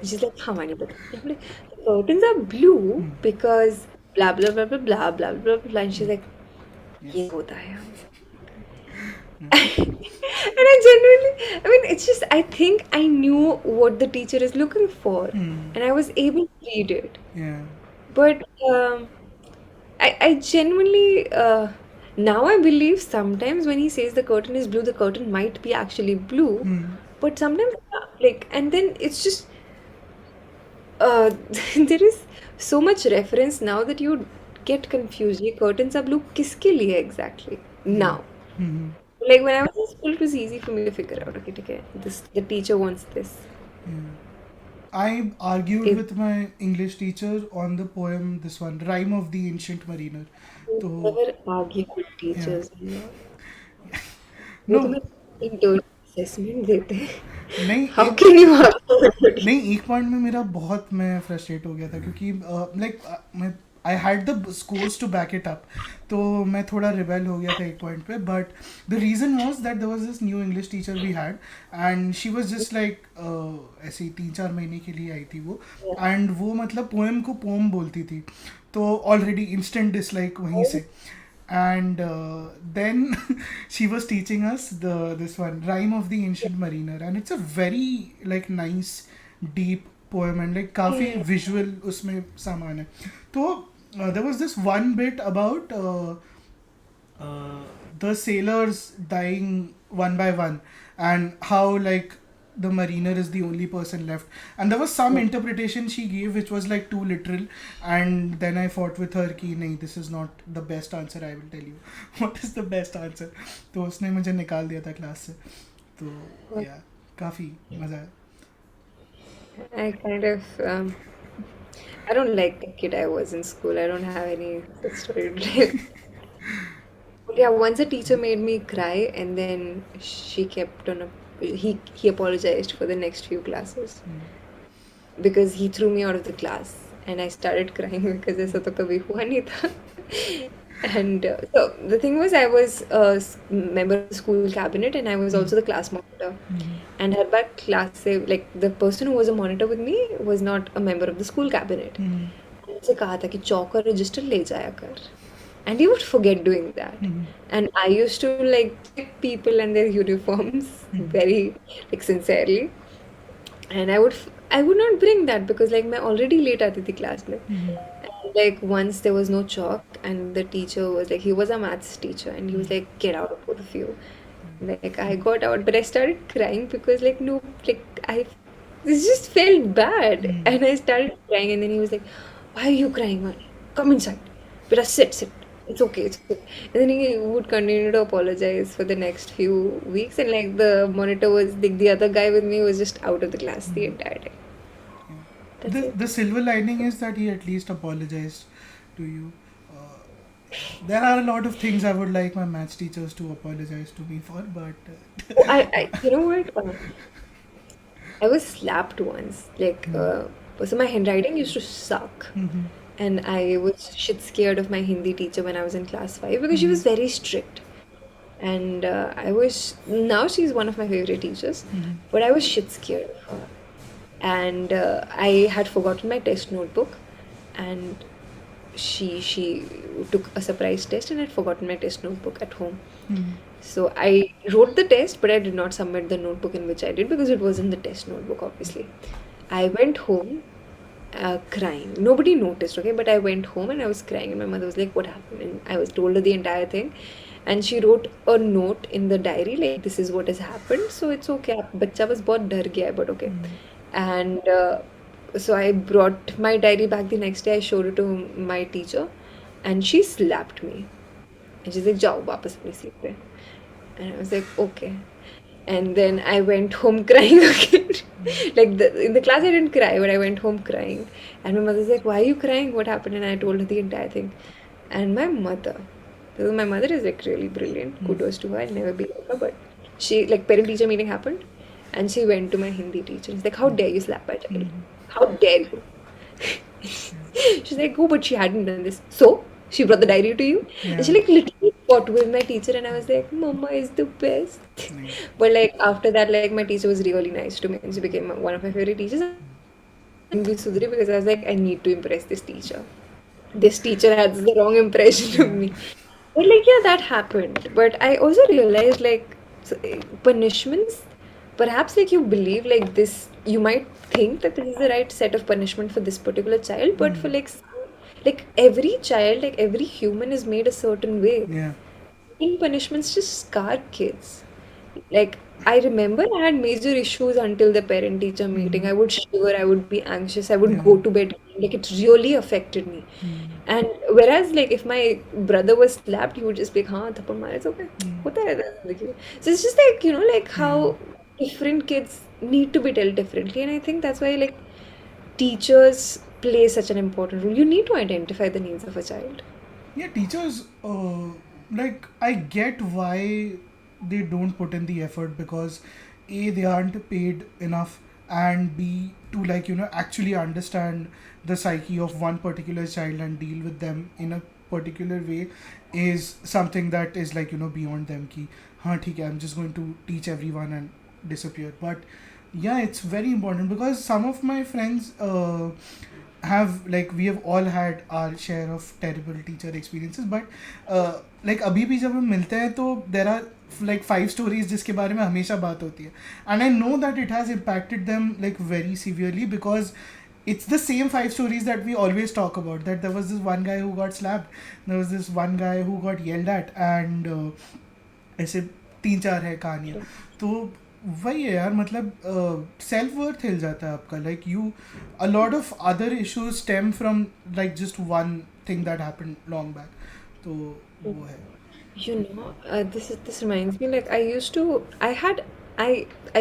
she's like, how many buttons? I'm like, the curtains are blue because blah blah blah blah blah blah blah blah. And she's like, ये होता है. And I genuinely, I mean, it's just, I think I knew what the teacher is looking for, and I was able to read it. yeah, But I genuinely, now I believe sometimes when he says the curtain is blue, the curtain might be actually blue, but sometimes, like, and then it's just, there is so much reference now that you get confused. ये curtains are blue किसके लिए exactly now? Like when I was in school, it was easy for me to figure out. Okay, ठीक है, this the teacher wants this. I argued with my English teacher on the poem, this one, Rhyme of the Ancient Mariner. तो Never argue with teachers. No. वो तुम्हें internal assessment देते हैं. नहीं, How can you argue with it? नहीं, एक point में मेरा बहुत मैं फ्रस्ट्रेट हो गया था, क्योंकि लाइक मैं I had the scores to back it up, तो मैं थोड़ा रिबेल हो गया था एक पॉइंट पे. But the reason was that there was this new English teacher we had, and she was just like ऐसे ही 3-4 महीने के लिए आई थी वो, एंड वो मतलब पोएम को पोम बोलती थी, तो ऑलरेडी इंस्टेंट डिसलाइक वहीं से. and then she was teaching us this one rhyme of the ancient mariner, and it's a very like nice deep poem, and like काफी Yeah. visual उसमें सामान है. तो there was this one bit about the sailors dying one by one, and how like the mariner is the only person left, and there was some interpretation she gave which was like too literal, and then I fought with her कि नहीं, this is not the best answer, I will tell you what is the best answer. तो उसने मुझे निकाल दिया था class से. तो yeah, काफी मजा आया. I kind of I don't like the kid I was in school. I don't have any such story to tell. But yeah, once a teacher made me cry, and then she kept on. He apologized for the next few classes because he threw me out of the class, and I started crying because ऐसा तो कभी हुआ नहीं था. And so the thing was, I was member of the school cabinet, and I was also the class monitor. And her bar class से like the person who was a monitor with me was not a member of the school cabinet. उनसे कहा था कि चौक और register ले जाया कर. And he would forget doing that. And I used to like check people and their uniforms very like sincerely. And I would not bring that because like मैं already late आती थी class में. And like once there was no chalk, and the teacher was like, he was a maths teacher, and he was like, get out of both of you. Like I got out, but I started crying because like no, like this just felt bad, and I started crying, and then he was like, why are you crying, Vaani? Come inside. Beta, sit. It's okay, it's okay. And then he would continue to apologize for the next few weeks, and like the monitor was like the other guy with me was just out of the class the entire day. That's it. The silver lining is that he at least apologized to you. There are a lot of things I would like my maths teachers to apologize to me for, but I you know what? I was slapped once. Like, so my handwriting used to suck. And I was shit scared of my Hindi teacher when I was in class 5 because she was very strict. And now she's one of my favorite teachers, but I was shit scared of her. And I had forgotten my test notebook, and she took a surprise test, and I'd forgotten my test notebook at home. So I wrote the test, but I did not submit the notebook in which I did because it was in the test notebook, obviously. I went home crying. Nobody noticed, okay? But I went home and I was crying, and my mother was like, what happened? And I was told her the entire thing. And she wrote a note in the diary, like, this is what has happened, so it's okay. Bachcha was bahut dar gaya, but okay. And so I brought my diary back the next day. I showed it to my teacher, and she slapped me. And she's like, jao, wapas apni seat pe. And I was like, okay. And then I went home crying again. Like in the class I didn't cry, but I went home crying. And my mother's like, why are you crying? What happened? And I told her the entire thing. And my mother is like really brilliant. Kudos to her. I'll never be like her. But she, like, parent-teacher meeting happened, and she went to my Hindi teacher. She's like, how dare you slap my child? How dare you? She's like, oh, but she hadn't done this. So she brought the diary to you, and she like literally fought with my teacher, and I was like, Mama is the best. But like after that, like my teacher was really nice to me, and she became one of my favorite teachers. Because I was like, I need to impress this teacher. This teacher has the wrong impression of me. But like, yeah, that happened. But I also realized like punishments, perhaps like you believe like this, you might think that this is the right set of punishment for this particular child, but for like every child, like every human is made a certain way. Yeah. Punishments just scar kids. Like I remember I had major issues until the parent-teacher meeting. I would shiver, I would be anxious, I would go to bed. Like it really affected me. And whereas like if my brother was slapped, he would just be like, हाँ थप्पड़ मारे, it's okay. होता रहता है जिंदगी में. So it's just like, you know, like how different kids need to be dealt differently. And I think that's why like teachers play such an important role. You need to identify the needs of a child. Yeah, teachers, like, I get why they don't put in the effort, because A, they aren't paid enough, and B, to like, you know, actually understand the psyche of one particular child and deal with them in a particular way is something that is like, you know, beyond them. Ki, haan, theek hai, I'm just going to teach everyone and disappear. But yeah, it's very important because some of my friends we have all had our share of terrible teacher experiences, but like अभी भी जब हम मिलते हैं तो there are like 5 stories जिसके बारे में हमेशा बात होती है, and I know that it has impacted them like very severely, because it's the same 5 stories that we always talk about, that there was this one guy who got slapped, there was this one guy who got yelled at, and ऐसे 3-4 है कहानियाँ. तो वही है यार, मतलब self worth हिल जाता है आपका, like you a lot of other issues stem from like just one thing that happened long back. तो वो है. This reminds me, like, I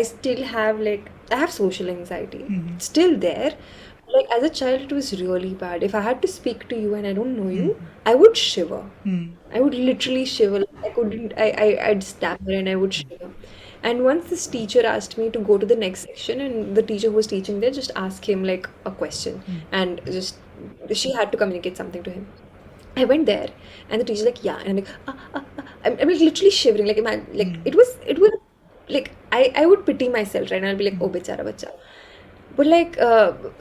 still have, like, I have social anxiety. Mhm. Still there. Like, as a child, it was really bad. If I had to speak to you and I don't know you, I would shiver. I would literally shiver. I couldn't, I'd stammer and I would shiver. And once this teacher asked me to go to the next section, and the teacher who was teaching there just asked him like a question, and she had to communicate something to him. I went there, and the teacher's like, yeah, and I'm like, I'm like literally shivering. Like, like it was like I would pity myself, right? And I'll be like, oh, bechara bacha. But like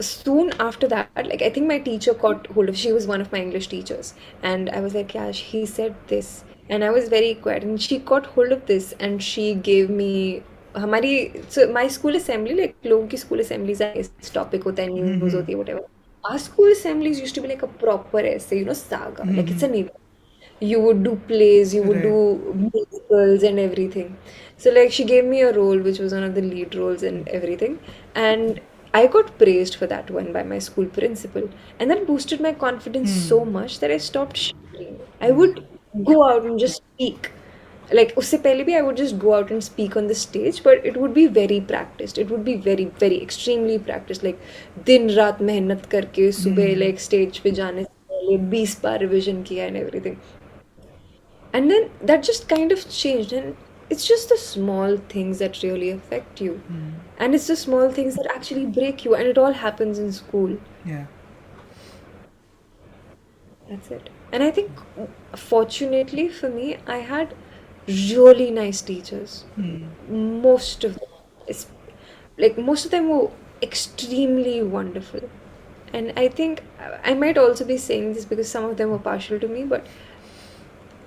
soon after that, like I think my teacher caught hold of. She was one of my English teachers, and I was like, yeah, he said this, and I was very quiet, and she caught hold of this, and she gave me. So my school assembly, like लोगों की school assemblies are इस topic होता है, news होती है, whatever. Our school assemblies used to be like a proper essay, saga, like it's an event. You would do plays, you would Right. do musicals and everything. So like she gave me a role which was one of the lead roles and everything, and I got praised for that one by my school principal, and that boosted my confidence so much that I stopped shivering. I would go out and just speak. Like usse pehle bhi I would just go out and speak on the stage, but it would be very practiced. It would be very very extremely practiced. Like दिन रात मेहनत करके सुबह like stage पे जाने से पहले 20 बार revision किया and everything. And then that just kind of changed, and it's just the small things that really affect you, and it's the small things that actually break you, and it all happens in school. Yeah. That's it. And I think fortunately for me, I had really nice teachers. Most of them, it's, like most of them were extremely wonderful. And I think I might also be saying this because some of them were partial to me, but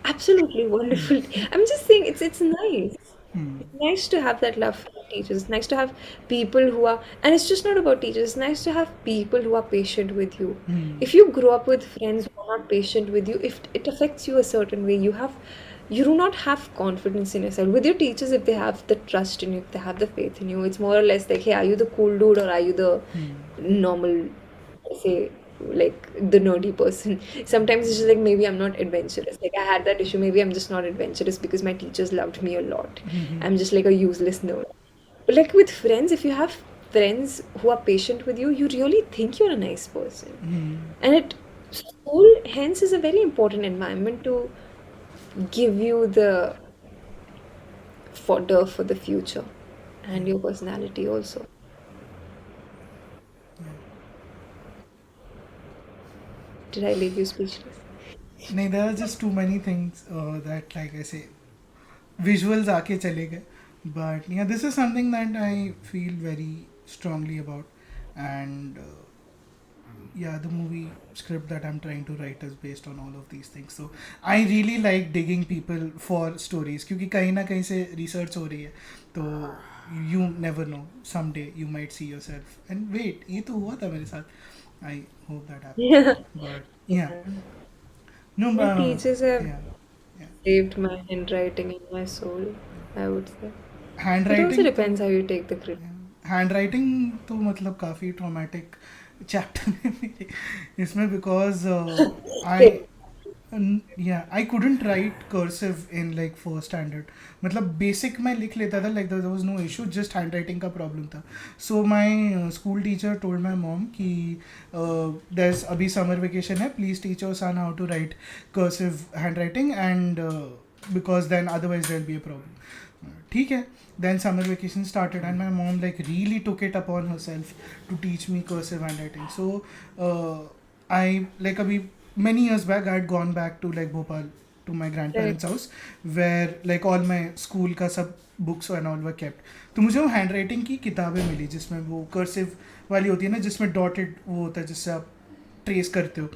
absolutely wonderful. I'm just saying it's nice. It's nice to have that love for teachers. It's nice to have people who are, and it's just not about teachers. It's nice to have people who are patient with you. If you grow up with friends who are not patient with you, if it affects you a certain way, you do not have confidence in yourself. With your teachers, if they have the trust in you, if they have the faith in you, it's more or less like, hey, are you the cool dude or are you the normal, say, like the nerdy person? Sometimes it's just like maybe I'm not adventurous. Like I had that issue. Maybe I'm just not adventurous because my teachers loved me a lot. I'm just like a useless nerd. But like with friends, if you have friends who are patient with you, you really think you're a nice person. And school hence is a very important environment to give you the fodder for the future and your personality also. Did I leave you speechless? नहीं, there are just too many things that, like I say, visuals आके चले गए. But yeah, this is something that I feel very strongly about, and yeah, the movie script that I'm trying to write is based on all of these things. So I really like digging people for stories, क्योंकि कहीं ना कहीं से research हो रही है, तो you never know, someday you might see yourself and wait, ये तो हुआ था मेरे साथ. I hope that happens. Yeah. But yeah, no, My teachers have yeah. saved my handwriting in my soul, I would say. It also Handwriting depends how you take the credit. Handwriting तो मतलब काफ़ी traumatic chapter है मेरे इसमें, because I couldn't write cursive in like first standard. मतलब basic मैं लिख लेता था, like there was no issue, just hand writing का प्रॉब्लम था. So my school teacher told my mom कि देयर अभी समर वेकेशन है, please teach your son how to write cursive hand writing, and because then otherwise there be a problem. ठीक है. Then summer vacation started, and my mom like really took it upon herself to teach me cursive handwriting. So I like many years back I had gone back to like Bhopal to my grandparents' house, where like all my school का सब books and all were kept. तो मुझे वो handwriting की किताबें मिली जिसमें वो cursive वाली होती है ना, जिसमें dotted वो होता है जिससे आप ट्रेस करते हो.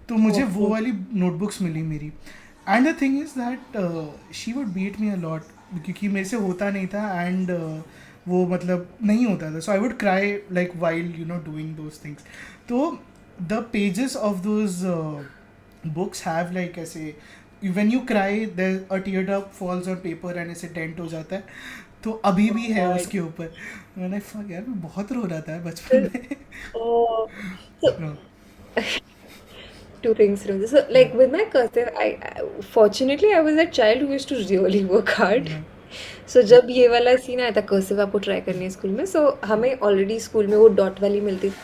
तो मुझे वो वाली नोटबुक्स मिली मेरी. And the thing is that she would beat me a lot क्योंकि मेरे से होता नहीं था. एंड वो मतलब नहीं होता था. So I would cry like while doing those things. तो the pages of those books have like ऐसे when you cry there a teardrop falls on paper and ऐसे डेंट हो जाता है. तो अभी भी है उसके ऊपर. मैंने फक यार मैं बहुत रो रहा था बचपन में. Two things from this. So, like with my cursive, fortunately I was that child who used to really work hard. So जब ये वाला सीन आया था कर्सिव आपको ट्राई करनी है स्कूल में, so हमें ऑलरेडी स्कूल में वो डॉट वाली मिलती थी.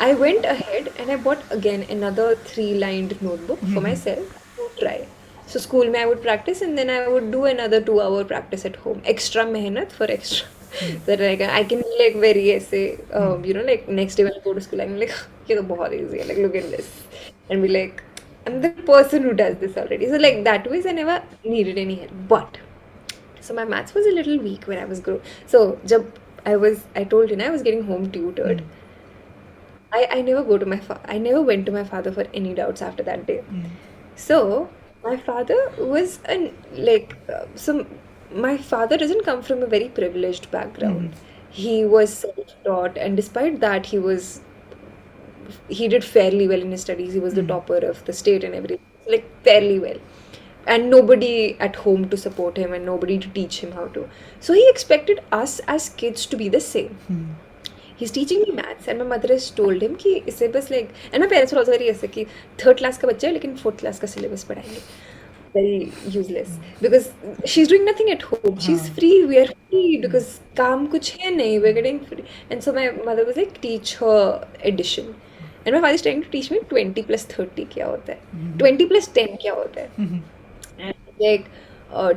I went ahead and I bought again another 3-lined notebook for myself to try. So school में I would practice and then I would do another 2-hour practice at home. Extra मेहनत for extra. That I can be like very ऐसे like next day when I go to school I'm like ये तो बहुत easy है, like look at this, and be like I'm the person who does this already. So like that ways I never needed any help. But so my maths was a little weak when I was growing. So जब I told you I was getting home tutored. I never went to my father for any doubts after that day. So my father was my father doesn't come from a very privileged background. He was self-taught, and despite that he did fairly well in his studies. He was the topper of the state and everything, like fairly well. And nobody at home to support him and nobody to teach him how to. So he expected us as kids to be the same. He's teaching me maths and my mother has told him कि इसे बस like, and my parents were also very ऐसे कि 3rd class का बच्चा है लेकिन 4th class का syllabus पढ़ाएंगे. Very useless because she's doing nothing at home. She's free. We are free because काम कुछ है नहीं. We're getting free. And so my mother was like, teach her addition. And my father is trying to teach me 20 plus 30 क्या होता है, 20 plus 10 क्या होता है. And like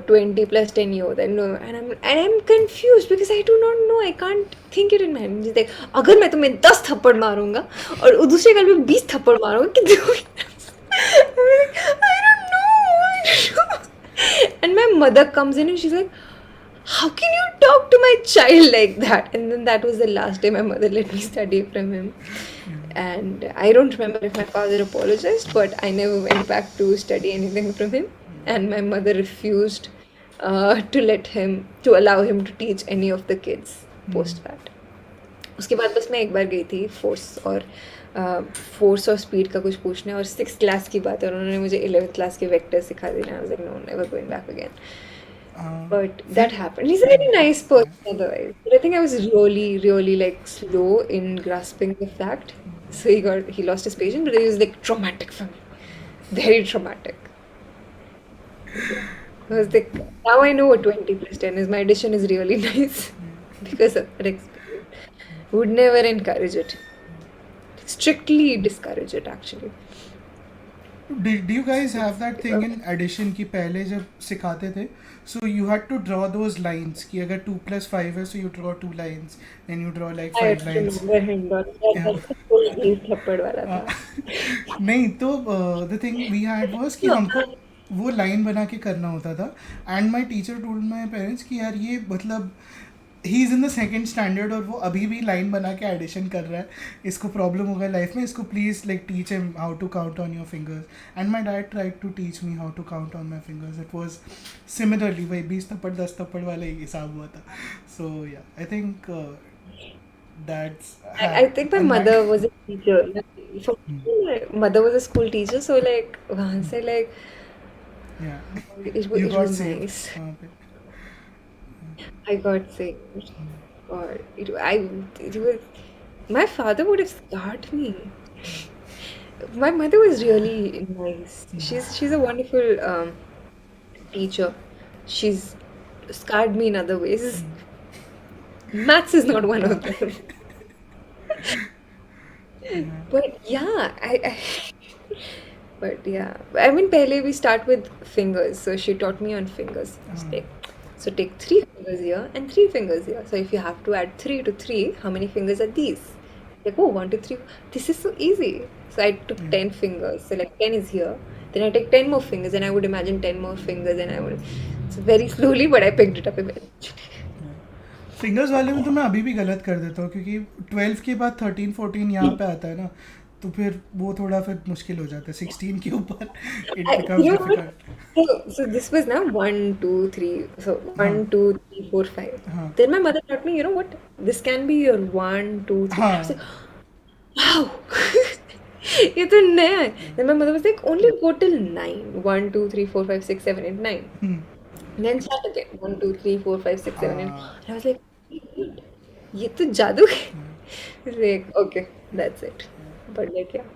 20 plus 10 ये होता है. No, and I'm confused because I do not know. I can't think it in my head. Like अगर मैं तुम्हें 10 थप्पड़ मारूंगा और दूसरे गाल में 20 थप्पड़ मारूंगा कितने I don't know. And my mother comes in and she's like, how can you talk to my child like that? And then that was the last day my mother let me study from him. And I don't remember if my father apologized, but I never went back to study anything from him. And my mother refused to allow him to teach any of the kids post that. उसके बाद बस मैं एक बार गई थी force और speed का कुछ पूछने, और 6th क्लास की बात है, और उन्होंने मुझे 11th क्लास के वेक्टर सिखा देना. I was like, no, never going back again. But that happened. He's a very nice person otherwise. But I think I was really, really like slow in grasping the fact. So he lost his patience, but it was like traumatic for me. Very traumatic. I was like, now I know what 20 plus 10 is. My addition is really nice because of that experience. Would never encourage it. Strictly discourage it actually. Did you guys have that thing in addition कि पहले जब सिखाते थे, so you had to draw those lines कि अगर 2 plus 5 है, so you draw 2 lines, then you draw like 5 lines. I remember Hindol. थप्पड़ वाला था. नहीं तो the thing we had was कि हमको वो लाइन बना के करना होता था. And my teacher told my parents कि यार ये मतलब he is in the 2nd standard और वो अभी भी लाइन बना के एडिशन कर रहा है, इसको प्रॉब्लम होगा लाइफ में, इसको please like teach him how to count on your fingers. And my dad tried to teach me how to count on my fingers. It was similarly वही 20 थप्पड़ 10 थप्पड़ वाला ही हिसाब हुआ था. सो yeah I think that's I think my mother was a teacher. For me, my mother was a school teacher, so like वहाँ से like it was nice. I got sick. Or it was. My father would have scarred me. My mother was really nice. She's a wonderful teacher. She's scarred me in other ways. Maths is not one of them. But yeah, but yeah. I mean, pehle we start with fingers. So she taught me on fingers. So take 3 fingers here and 3 fingers here. So if you have to add 3 to 3, how many fingers are these? Like, oh, 1, 2, 3. This is so easy. So I took 10 fingers. So like 10 is here. Then I take 10 more fingers and I would imagine 10 more fingers and I would. So very slowly, but I picked it up eventually. Fingers वाले में तो मैं अभी भी गलत कर देता हूँ क्योंकि 12 के बाद 13 14 यहाँ पे आता है ना, तो फिर वो थोड़ा फिर मुश्किल हो जाता है 16 के ऊपर it You becomes know what? Difficult. So this was now 1, 2, 3. So हाँ 1, 2, 3, 4, 5. हाँ Then my mother taught me, you know what? This can be your 1, 2, 3. I was हाँ like, wow. ये तो नया है. Then my mother was like, only go till 9. 1, 2, 3, 4, 5, 6, 7, 8, 9. Then start again. 1, 2, 3, 4, 5, 6, 7, 8. हाँ. And I was like, "What? ये तो जादू है." Like, okay, that's it. But like, yeah.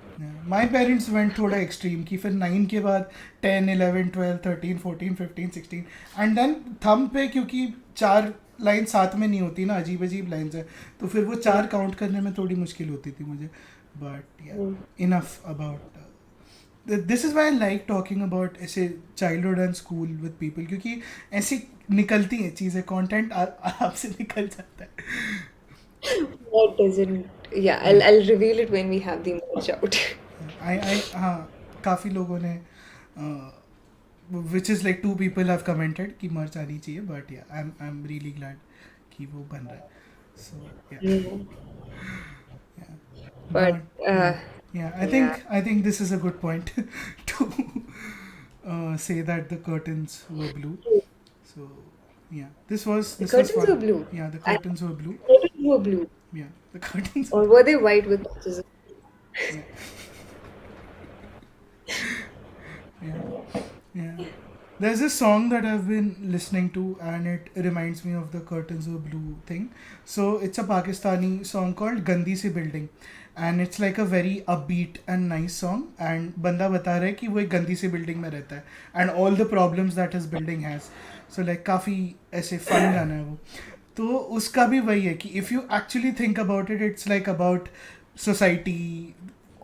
My parents went थोड़ा एक्सट्रीम की फिर 9 के बाद 10 11 12 13 14 15 16 एंड देन थंब पे क्योंकि 4 लाइन साथ में नहीं होती ना, अजीब अजीब लाइन्स है, तो फिर वो 4 काउंट करने में थोड़ी मुश्किल होती थी मुझे. But yeah Mm. Enough about this is why I like talking about ऐसे childhood and school with people, क्योंकि ऐसी निकलती हैं चीज़ें, कंटेंट आराम से निकल जाता है. What doesn't? Yeah, I'll reveal it when we have the merch out. आई हाँ, काफ़ी लोगों ने which is like 2 people have commented कि मर्च आनी चाहिए, बट या आई एम रियली ग्लैड कि वो बन रहा है. सो या Mm. But But yeah, yeah, I think this is a good point to say that the curtains were blue. So yeah, the this was curtains were fun. blue. Yeah, the I curtains were blue. curtains were blue, Yeah, the curtains. or were they white with patches? Yeah, yeah, yeah. There's a song that I've been listening to, and it reminds me of the curtains were blue thing. So it's a Pakistani song called Gandi Si Building, and it's like a very upbeat and nice song. And बंदा बता रहा है कि वो एक गंदी Si building में रहता है and all the problems that his building has. So like काफ़ी ऐसे fun गाना है वो. तो उसका भी वही है कि if you actually think about it, it's like about society,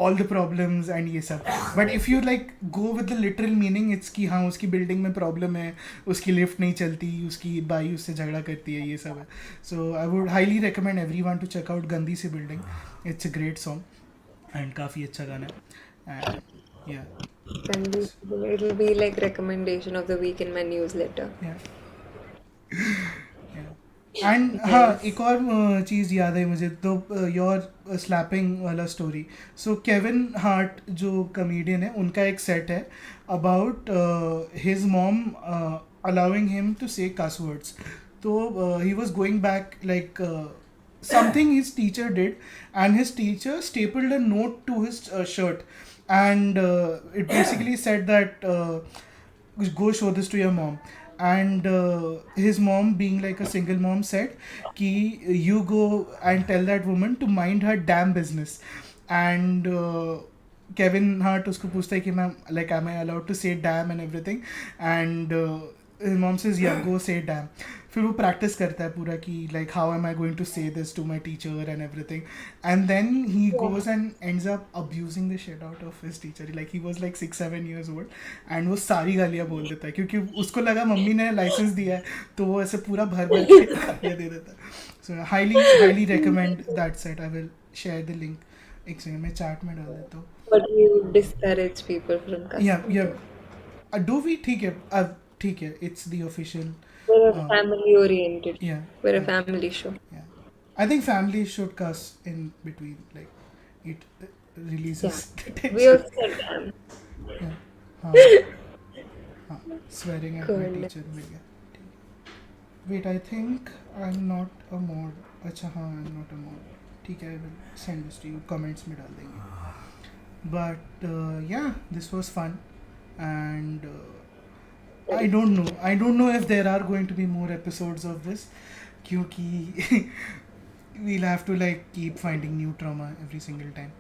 all the problems and ये सब. But if you like go with the literal meaning, it's कि हाँ उसकी बिल्डिंग में प्रॉब्लम है, उसकी लिफ्ट नहीं चलती, उसकी बाई उससे झगड़ा करती है, ये सब है. So I would highly recommend everyone to check out Gandi Si building. It's a great song and काफ़ी अच्छा गाना है. एंड या It'll be like recommendation of the week in my newsletter. Yeah and हाँ, Yes. एक और चीज़ याद है मुझे, तो योर स्लैपिंग वाला स्टोरी. सो केविन हार्ट जो कमेडियन है, उनका एक सेट है about his mom allowing him to say cuss words. तो he was going back like something his teacher did, and his teacher stapled a note to his shirt, and it basically said that go show this to your mom. And his mom, being like a single mom, said ki you go and tell that woman to mind her damn business. And Kevin Hart उसको पूछता है कि ma'am like am I allowed to say damn and everything, and his mom says yeah go say damn. फिर वो practice करता है पूरा कि like how am I going to say this to my teacher and everything, and then he goes and ends up abusing the shit out of his teacher. Like he was like 6-7 years old, and वो सारी गालियाँ बोल देता है क्योंकि उसको लगा mummy ने लाइसेंस दिया है, तो वो ऐसे पूरा भर भर के गालियाँ दे देता है. So highly recommend that set. I will share the link. एक सेकंड मैं चैट में डाल देता हूँ. But you discourage people from Yeah, cussing. yeah. Do we? ठीक है. It's the official. We're a family oriented. Yeah, We're a yeah, family show. yeah. I think families should cuss in between. Like it releases the We tension. also said damn. Yeah. हाँ, swearing at my Good. teacher मिल गया. Wait, I think I'm not a mod. अच्छा हाँ, I'm not a mod. ठीक है, I will send this to you. Comments में डाल देंगे. But yeah, this was fun, and I don't know if there are going to be more episodes of this, क्योंकि we'll have to like keep finding new trauma every single time.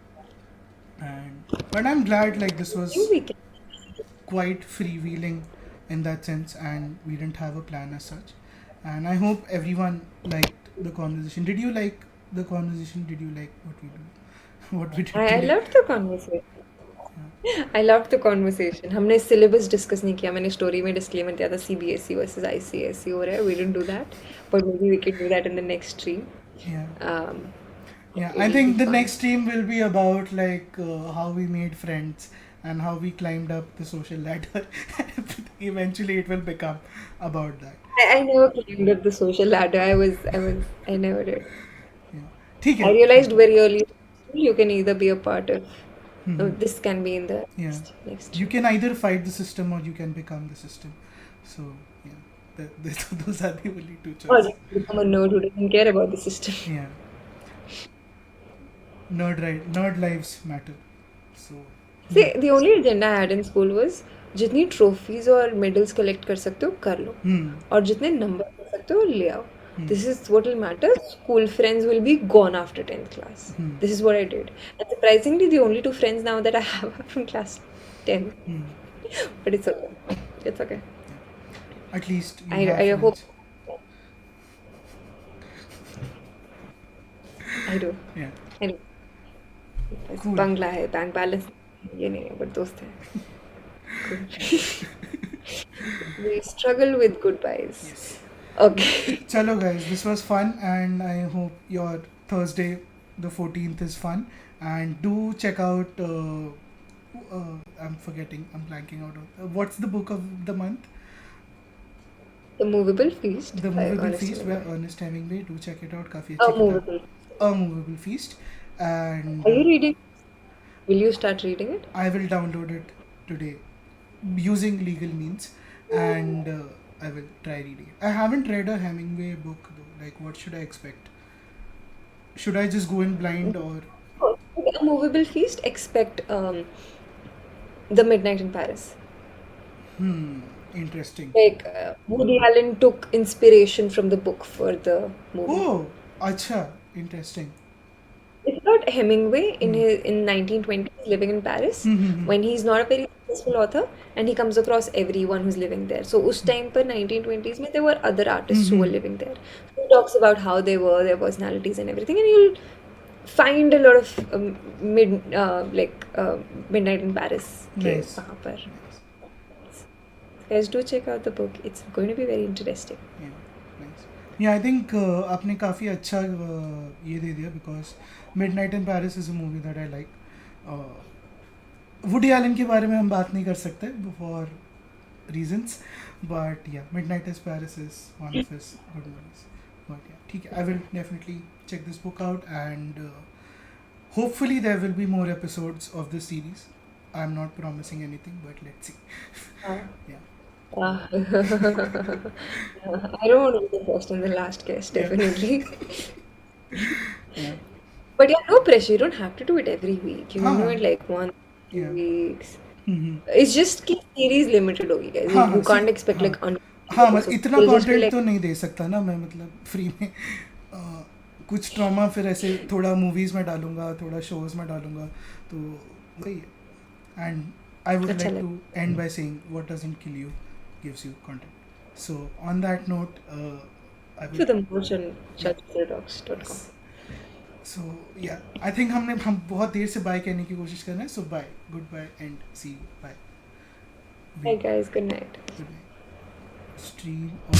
And but I'm glad like this was We can. quite freewheeling in that sense, and we didn't have a plan as such. And I hope everyone liked the conversation. Did you like the conversation? Did you like what we do? What we did I today? loved the conversation. I loved the conversation. हमने syllabus discuss नहीं किया. मैंने story में disclaimer दिया था CBSE versus ICSE हो रहा है. We didn't do that, but maybe we can do that in the next stream. Yeah. Yeah, I It'll think be the fun. next stream will be about like how we made friends and how we climbed up the social ladder. Eventually, it will become about that. I never climbed up the social ladder. I never did. Yeah. ठीक I है. realized very early you can either be a part of This can be in the Yeah. next. You can either fight the system or you can become the system. So yeah, those are the only two Or choices. you become a nerd who doesn't care about the system. Yeah. Nerd lives matter. So See, the only agenda I had in school was जितनी trophies और medals collect कर सकते हो कर लो और जितने number कर सकते हो ले आओ. This is what will matter. School friends will be gone after 10th class. This is what I did. And surprisingly, the only two friends now that I have are from class 10. But it's okay. It's okay. At least you I have hope. friends. I do. Yeah. I do. Cool. बंगला है, bank balance ये नहीं है, but दोस्त है. We struggle with goodbyes. Yes. Okay. Chalo guys, this was fun and I hope your Thursday the 14th is fun, and do check out I'm blanking out of what's the book of the month? The Movable Feast. The by Movable Ernest Feast by Hemingway. Ernest Hemingway. Do check it out. काफी A अच्छी किताब. Movable. A Movable Feast. And Are you reading? Will you start reading it? I will download it today using legal means, and I will try reading it. I haven't read a Hemingway book though. Like, what should I expect? Should I just go in blind or? A Movable Feast. Expect The Midnight in Paris. Interesting. Like Woody Allen took inspiration from the book for the movie. Oh, acha, interesting. It's about Hemingway in 1920s living in Paris when he's not a very successful author and he comes across everyone who's living there. So us time per 1920s mein, there were other artists who were living there. So he talks about how they were, their personalities and everything, and you'll find a lot of Midnight in Paris के Nice. वहाँ पर. Guys, do check out the book. It's going to be very interesting. Yeah, nice. Yeah, I think आपने काफ़ी अच्छा ये दे दिया because Midnight in Paris is a movie that I like. Woody Allen के बारे में हम बात नहीं कर सकते for reasons, but yeah, Midnight in Paris is one of his good movies. But yeah, ठीक है, I will definitely check this book out, and hopefully there will be more episodes of this series. I'm not promising anything, but let's see. Yeah. I don't want to be the first and the last guest, definitely. Yeah. But yeah, no pressure. You don't have to do it every week. You can do हाँ. it like 1, 2 Yeah. weeks. Mhm. It's just कि series limited होगी, guys. हाँ, You can't see, expect like हाँ episodes. इतना It'll just be content like तो नहीं दे सकता ना मैं, मतलब फ्री में कुछ ट्रॉमा फिर ऐसे थोड़ा मूवीज में डालूंगा, थोड़ा शोज में डालूंगा, तो वही. एंड आई वुड अच्छा like to end by saying what doesn't kill you gives you content. So on that note I to will the merch on chalchitratalks.com. So yeah I think हम बहुत देर से bye कहने की कोशिश कर रहे हैं. So bye, good bye and see you. Bye. Bye guys, good night. Good night. Stream on.